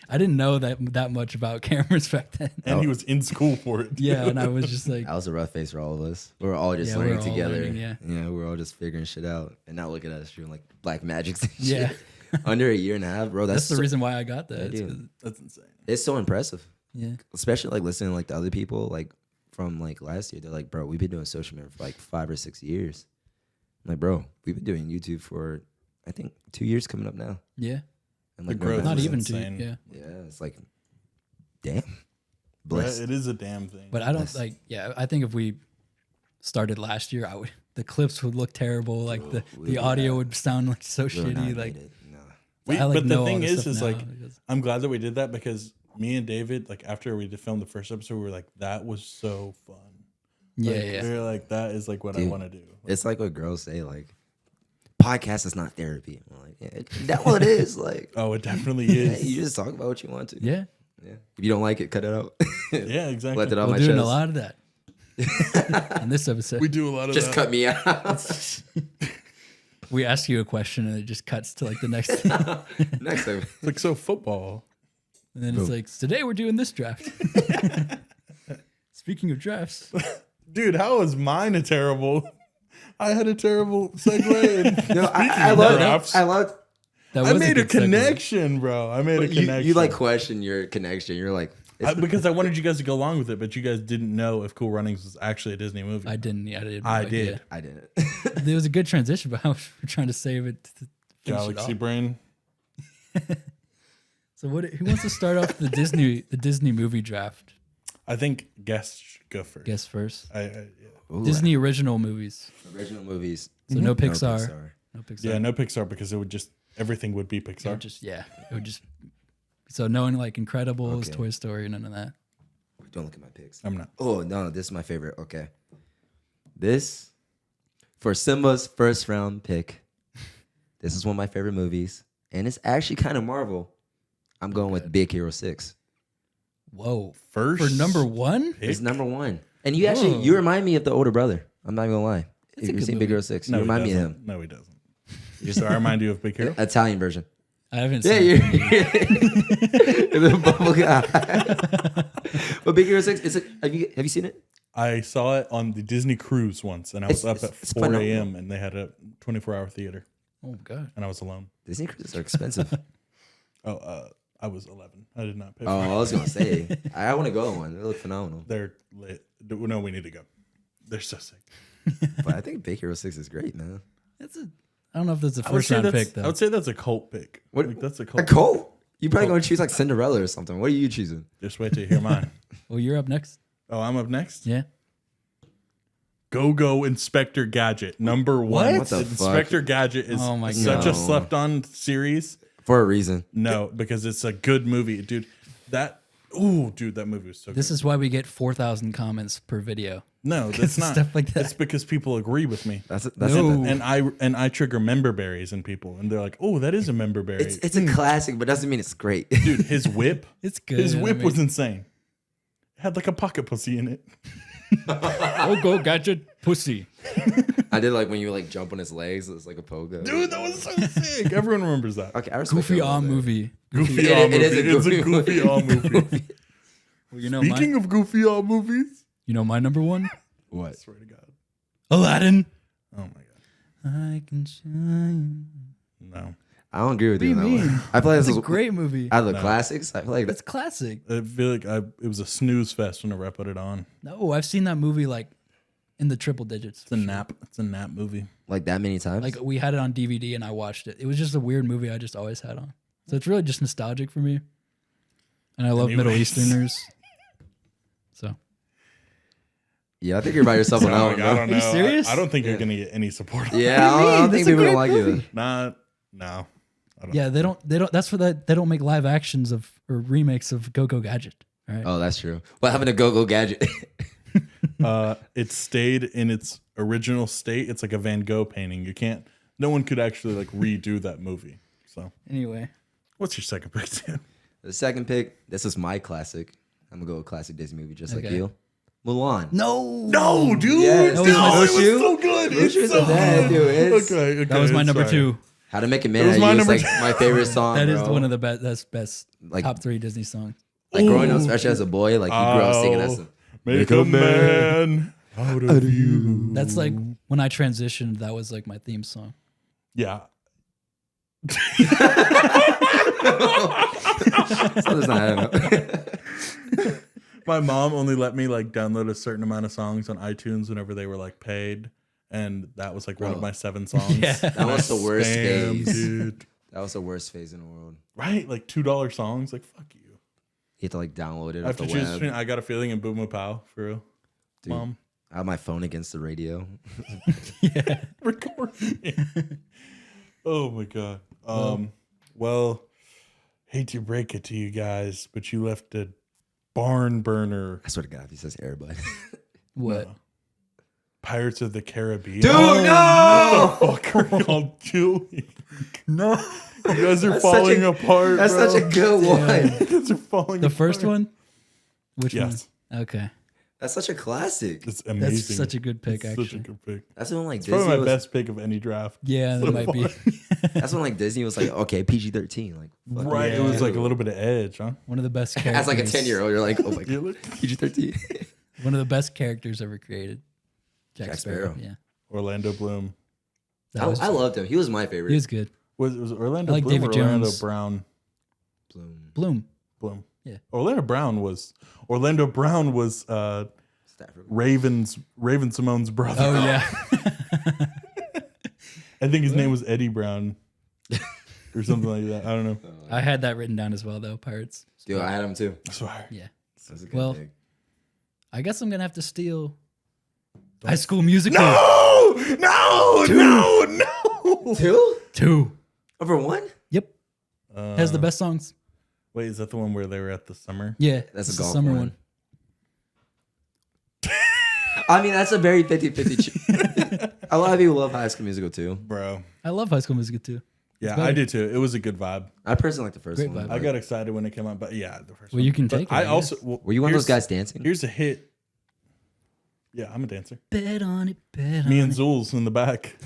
I didn't know that much about cameras back then. And he was in school for it. Yeah, and I was just like, That was a rough phase for all of us. We were all just Yeah, we learning were all together. learning, yeah. we were all just figuring shit out. And now look at us doing like black magics and Yeah. shit. Under a year and a half, bro. that's the so, reason why I got that. Yeah, It's dude. 'cause- That's insane. It's so impressive. yeah, Especially like listening to like the other people like from like last year. They're like, bro, we've been doing social media for like 5 or 6 years. I'm like, bro, we've been doing YouTube for I think 2 years coming up now. yeah, And The like growth not is even insane. two. Yeah, yeah, it's like damn. Yeah, Blessed. it is a damn thing. but I don't Yes. like. Yeah, I think if we started last year, the clips would look terrible. Like we the would audio not- would sound like so We would not shitty. Like need it. No. I, like, but know the all thing this is stuff like now because- I'm glad that we did that because me and David, like after we filmed the first episode, we were like, that was so fun. yeah, Like, yeah. We were like, that is like what I Dude, want to do. It's like what girls say, like podcast is not therapy. I'm like, yeah, that what it is. Like Oh, it definitely yeah, is. you just talk about what you want to. Yeah, Yeah. If you don't like it, cut it out. Yeah, exactly. Let it off we're my doing chest. a lot of that in this episode. We do a lot of Just that. cut me out. We ask you a question and it just cuts to like the next, and Next time. Like so football. then it's like today we're doing this draft. Speaking of drafts, Dude, how was mine a terrible? I had a terrible segue. And No, I of love drafts, I love that I was made a good segue. connection, bro. I made a connection. you like question your connection. You're like because I wanted you guys to go along with it, but you guys didn't know if Cool Runnings was actually a Disney movie. I didn't. Yeah, I did. I Like, did. yeah. I didn't. There was a good transition, but I was trying to save it. To finish it Galaxy off. Brain. So who wants to start off the Disney movie draft? I think guests should go first. Guess first. Yeah. Ooh, Disney original movies. original movies. So no Pixar. No No Pixar. Yeah, no Pixar because it would just everything would be It Pixar. would just it would just. So knowing like Incredibles, Okay. Toy Story, none of that. Don't look at my picks. I'm not. Oh no, this is my favorite. Okay. This for Simba's first round pick. This is one of my favorite movies. And it's actually kind of Marvel. I'm going with Big Hero 6. Whoa. First For number one? It's pick? number one. And you actually, you remind me of the older brother. I'm not gonna lie. It's a If you've good seen Big movie. Hero 6, No, you he remind me of doesn't. him. No, he doesn't. So I remind you of Big Hero. Italian version. I haven't Yeah, seen you're it. the bubble guy. But Big Hero 6, have you seen it? I saw it on the Disney cruise once, and I was It's- up at it's 4 phenomenal. a.m. and they had a 24-hour theater. Oh god. and I was alone. Disney cruises are expensive. I was 11. I did not pay. Oh, For I was gonna say, I want to go on one. They look phenomenal. They're lit. No, we need to go. They're so sick. But I think Big Hero 6 is great, man. I don't know if that's a I would first say round that's. pick though. I would say that's a cult pick. What- Like, that's a A cult. Colt? You probably gonna choose like Cinderella or something. What are you choosing? Just wait till you hear mine. Well, you're up next. Oh, I'm up next. Yeah. Go Inspector Gadget number one. What the fuck? Inspector Gadget is Oh my such a God. slept on series. For a reason. No, because it's a good movie, dude. That movie was so This good. is why we get 4,000 comments per video. No, that's not stuff like that. It's because people agree with me. That's No. it. And I trigger member berries in people, and they're like, "Oh, that is a member berry." It's a classic, but doesn't mean it's great. Dude, his whip, It's good. his I whip mean- was insane. It had like a pocket pussy in it. Go gadget pussy. I did like when you like jump on his legs. It's like a pogo. Dude, that was so sick. Everyone remembers that. Okay, I respect Goofy that a on little bit. movie. Goofy It- All it movie. is a It's a goofy Goofy movie. All movie. Well, you know Speaking of Goofy All movies, you know my number one? What? I swear to God. Aladdin. Oh my God. I can shine. No. I don't agree with What do you. you on that mean? one. I feel like It's this a is great movie. out of the classics. I feel like It's that's classic. I feel like it was a snooze fest whenever I put it on. No, I've seen that movie like in the triple digits. It's a nap. It's a nap movie. like that many times. Like we had it on DVD and I watched it. It was just a weird movie I just always had on. So it's really just nostalgic for me. And I love Middle Anyways. Easterners. So yeah, I think you're by yourself on that one. I bro. don't know. you serious? I don't think you're gonna get any support. Yeah, I What do you don't mean? think That's a people great don't like movie. it. No. I don't yeah, they don't that's for that they don't make live actions of or remakes of Go Gadget. All right. Oh, that's true. What happened to Go Gadget? It stayed in its original state. It's like a Van Gogh painting. No one could actually like redo that movie. So Anyway. what's your second pick, Dan? The second pick. This is my classic. I'm gonna go with a classic Disney movie, just like Okay. you. Mulan. No, dude. Yes. No, That was my it was shoe. so good. Those It's shoes so are bad, good. dude. It's- Okay, That was my it's number fine. 2. How to Make a It Man was Out my of You is number like two. my favorite song. That is bro. one of the best Like- top 3 Disney songs. like growing up, Ooh. especially as a boy. Like you grew up singing that. Oh, Make a man out of you. That's like when I transitioned, that was like my theme song. Yeah. So there's not, I don't know. My mom only let me like download a certain amount of songs on iTunes whenever they were like paid. And that was like one of Bro. my 7 songs. Yeah. That was the worst Spam, phase. dude. That was the worst phase in the world. Right? Like $2 songs. Like, fuck you. You have to like download it I off have the to choose web. between I Got a Feeling and Boom a Pow, for real. Dude. Mom. I have my phone against the radio. Recording. Oh my God. Well, hate to break it to you guys, but you left a barn burner. I swear to God, he says Airbud. What? Pirates of the Caribbean. Dude, no! Fuck are y'all doing? No. You guys are That's such falling a- apart. That's bro. such a good one. You guys are falling The apart. first one? Which Yes. one? Okay. That's such a classic. It's amazing. That's such a good pick, It's actually. Such a good pick. That's when like It's Disney probably my was, best pick of any draft. Yeah, that So might be. far. That's when like Disney was like, okay, PG-13. Like, fuck Right. yeah. It was like a little bit of edge, huh? One of the best characters. As like a 10-year-old, you're like, oh my Yeah, God, look. PG-13. One of the best characters ever created. Jack Sparrow. Sparrow. Yeah. Orlando Bloom. That was I loved him. He was my favorite. He was good. Was Orlando I like Bloom David or Orlando Jones. Brown? Bloom. Bloom. Bloom. Yeah. Orlando Brown was Stafford. Raven Simone's brother. Oh, yeah. I think his name was Eddie Brown or something like that. I don't know. I had that written down as well, though. Pirates. Dude, I had him too. Sorry. Yeah. That's a good Well, pick. I guess I'm going to have to steal High School Musical. No! No! 2? 2. Over 1? Yep. Has the best songs. Wait, is that the one where they were at the summer? Yeah. That's a it's golf summer one. I mean, that's a very 50-50. A lot of people love High School Musical too. Bro. I love High School Musical too. Yeah, better. I did too. It was a good vibe. I personally like the first Great one. vibe. I got excited when it came out, but yeah, the first Well, one. you can But take it, I I also guess. Were you one of those here's- guys dancing? Here's a hit. Yeah, I'm a dancer. Bet on it, bet on Me and it. Zulz in the back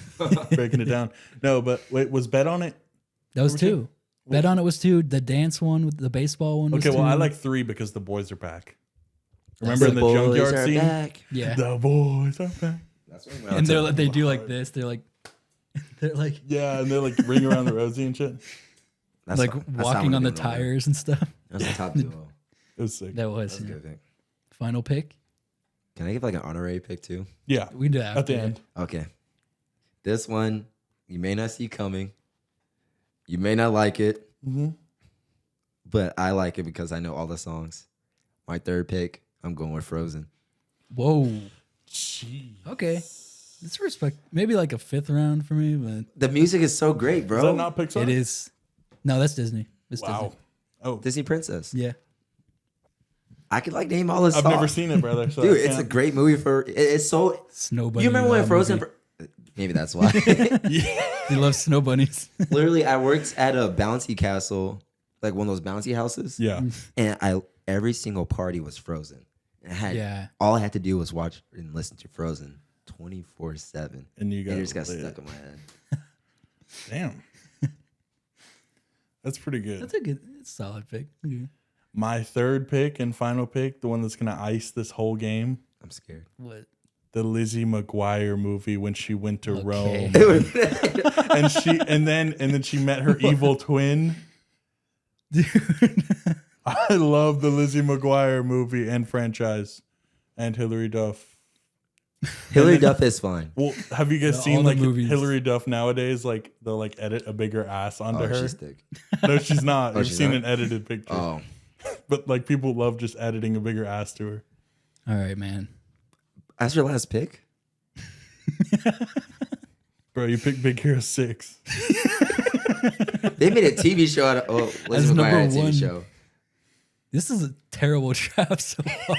breaking it down. No, but wait, was Bet on it? That was What was 2. Bet on it was 2. The dance one with the baseball one was Okay, 2. well, I like 3 because the boys are back. Remember The in the boys junkyard are scene? back. Yeah. The boys are back. That's when we went out And to- they do like this. They're like, They're like Yeah, and they're like ring around the rosy and shit. That's like not- that's not walking what on the I'm doing over there. tires and stuff. That's a top duo. It was sick. That was That's a yeah. good pick. Final pick. Can I give like an honorary pick too? Yeah, We did at the end. Okay. This one you may not see coming. You may not like it, but I like it because I know all the songs. My third pick, I'm going with Frozen. Whoa. Jeez. Okay. It's respect. Maybe like a 5th round for me, but The music is so great, bro. Is that not Pixar? it is. No, that's Disney. It's Wow. Disney. Oh, Disney Princess. Yeah. I could like name all the I've songs. never seen it, brother. So Dude, I it's a can't- great movie for. It's so. Snow bunny. You remember when Frozen? movie. Maybe that's why. He loves snow bunnies. Literally, I worked at a bouncy castle, like one of those bouncy houses. Yeah. And every single party was Frozen. And I had Yeah. all I had to do was watch and listen to Frozen 24/7. And you got it just got lit. stuck in my head. Damn. That's pretty good. That's a good, it's a solid pick. Okay. My third pick and final pick, the one that's gonna ice this whole game, I'm scared. What? the Lizzie McGuire movie when she went to Okay. Rome, and then she met her evil twin. Dude. I love the Lizzie McGuire movie and franchise, and Hilary Duff. Hillary Duff is fine. Well, have you guys All seen the like movies. Hillary Duff nowadays? Like they'll like edit a bigger ass onto Oh, her. she's thick. No, she's not. Oh, You've she's seen not? an edited picture, Oh, but like people love just editing a bigger ass to her. All right, man. that's your last pick. Bro, you picked Big Hero 6. They made a TV show out of. Oh, That's Lizzie McGuire had a number one. TV show. This is a terrible draft so far.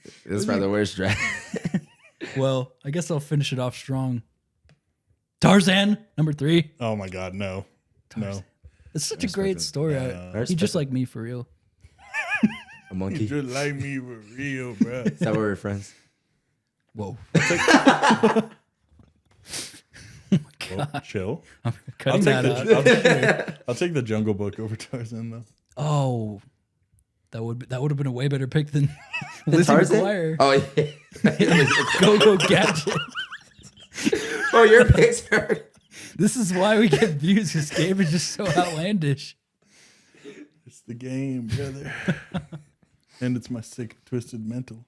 This is probably the worst draft. Well, I guess I'll finish it off strong. Tarzan, number 3. Oh my God, no. No. It's such a great story. I He's just like me for real. A monkey. Is You just like me for real, bro. that why we're friends? Whoa. Well, chill. Cutting that out. I'll take the Jungle Book over Tarzan though. Oh, that would have been a way better pick than Lizzie Tarzan? McGuire. Oh yeah. Go Gadget. Oh, your picks are. This is why we get views because Gabe is just so outlandish. It's the game, brother. And it's my sick, twisted mental.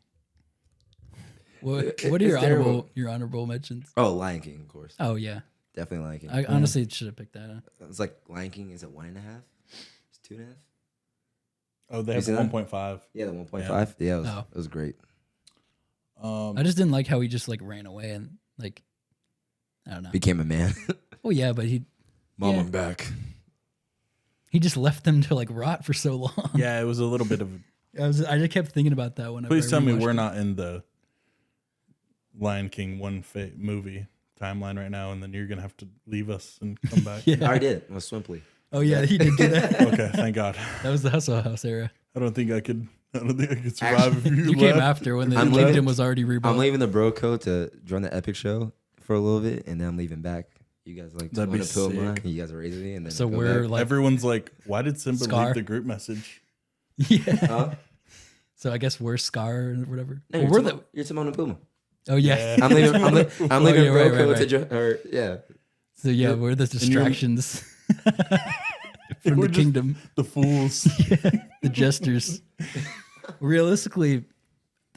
What are It's your terrible. honorable mentions? Oh, Lion King, of course. Oh yeah, Definitely Lion King. I honestly should have picked that. It's like Lion King. Is it 1.5? It's 2.5. Oh, they have seen that? 1.5. Yeah, the 1.5. Yeah, Oh. it was great. I just didn't like how he just like ran away and like I don't know. Became a man. Oh yeah, but he Mom, Yeah. I'm back. just left them to like rot for so long. Yeah, it was a little bit of. I just kept thinking about that when. Please tell me we're not in the Lion King movie timeline right now, and then you're gonna have to leave us and come back. Yeah. I already did. It was Swimply. Oh yeah, he did do that. Okay, thank God. That was the Hustle House era. I don't think I could survive if you, You left. came after when the I'm kingdom leaving- was already I'm rebuilt. leaving the bro code to join the Epic show for a little bit, and then I'm leaving back. You guys like That'd be to Puma. sick. You guys are raising me, and then So I go we're back. like, Everyone's like, "Why did Simba Scar. leave the group message?" yeah. Huh? So I guess we're Scar or whatever. No, Well, you're, we're you're Timon and Puma. the. Oh yeah. I'm leaving. I'm leaving Oh, yeah, bro right, code right, to join. Or yeah, So yeah, we're the you're- distractions from We're the just kingdom. the fools. The jesters. Realistically,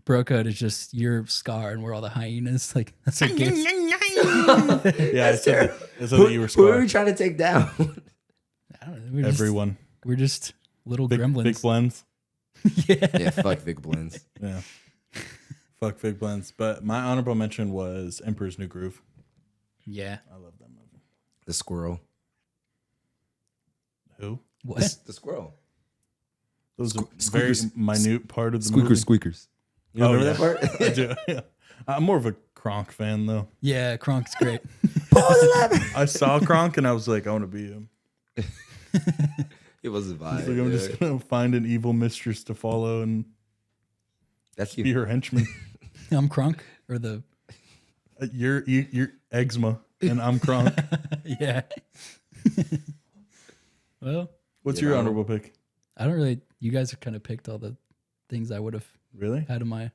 bro code is just your Scar and we're all the hyenas. Like that's our gift. Yeah, I said that you were who are Scar. we trying to take down? I don't know. Everyone. We're just little Big gremlins. blends. Yeah, fuck Vic Blends. Yeah. Fuck Big Blends. But my honorable mention was Emperor's New Groove. Yeah. I love that movie. The squirrel. Who? What? The squirrel. That was a very Squeakers. minute part of the movie. Squeakers. You Oh, remember yeah. that part? I do. Yeah. I'm more of a Kronk fan, though. Yeah, Kronk's great. I saw Kronk and I was like, I want to be him. It was a vibe. Like, I'm just going to find an evil mistress to follow and That's be you. her henchman. I'm Kronk or the You're eczema and I'm Kronk. yeah. Well, What's You your know. honorable pick? I don't really. You guys have kind of picked all the things I would have Really? had in my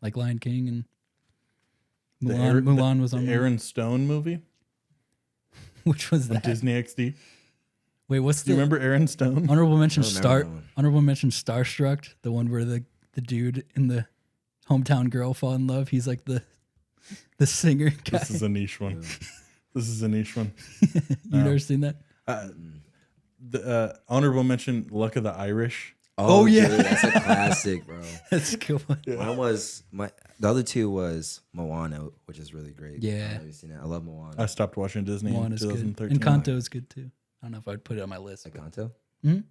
like Lion King and The Mulan. Mulan was the on. Aaron Stone movie? Which was that? Disney XD. Wait, what's Do you remember Aaron Stone? honorable mention? I remember that one. Honorable mention. Starstruck, the one where the dude and the hometown girl fall in love. He's like the singer guy. This is a niche one. This is a niche one. You never seen that? The honorable mention, Luck of the Irish. Oh, yeah. dude, that's a classic, bro. That's a good one. Mine was the other two was Moana, which is really great. Yeah. Have you seen it? I love Moana. I stopped watching Disney in Moana's good. 2013. Encanto is good too. I don't know if I'd put it on my list. but- Encanto? The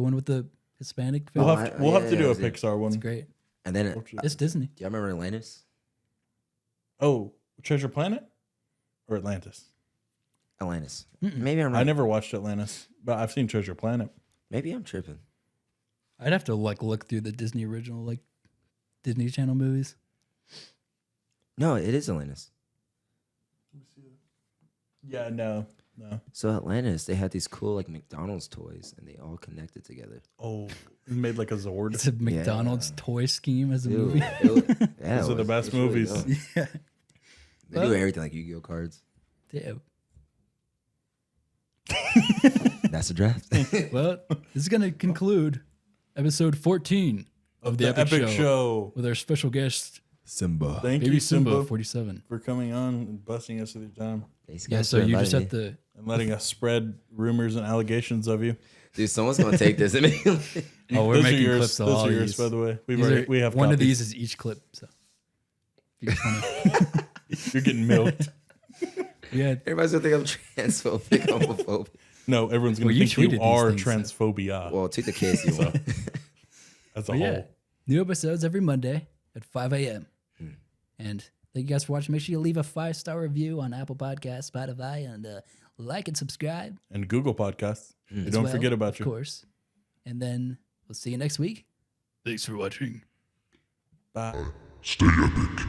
one with the Hispanic We'll film. have to, we'll have to do a I've seen it. Pixar one. It's great. And then, do It's Disney. you remember Atlantis? Oh, Treasure Planet or Atlantis? Atlantis. Maybe I'm right. I never watched Atlantis, but I've seen Treasure Planet. Maybe I'm tripping. I'd have to look through the Disney original Disney Channel movies. No, it is Atlantis. Yeah, no. So Atlantis, they had these cool McDonald's toys, and they all connected together. Oh, it made like a Zord. It's a McDonald's toy scheme as a Dude, movie. yeah, Those are the best it was really movies. dope. Yeah. They do everything like Yu-Gi-Oh cards. Damn. That's a draft. Well, this is going to conclude episode 14 of the Epic Show with our special guest, Simba. Thank Baby you, Simba 47. for coming on and busting us with your time Thanks, Yeah, guys, so for you just inviting have me. to. and letting us spread rumors and allegations of you. Dude, someone's gonna take this. Oh, we're Those are making yours. clips of Those all are yours, these. by the way. These We are- have one of copies. these is each clip. So if you just wanna- You're getting milked. yeah, Everybody's gonna think I'm transphobic, homophobic. No, everyone's gonna Well, you think you tweeted these are things, so- transphobia Well, take the case you want. as a but yeah. whole. New episodes every Monday at 5 a.m. And thank you guys for watching. Make sure you leave a 5-star review on Apple Podcasts, Spotify, and like and subscribe. And Google Podcasts. We as don't well, forget about of you. course. And then we'll see you next week. Thanks for watching. Bye. Stay epic.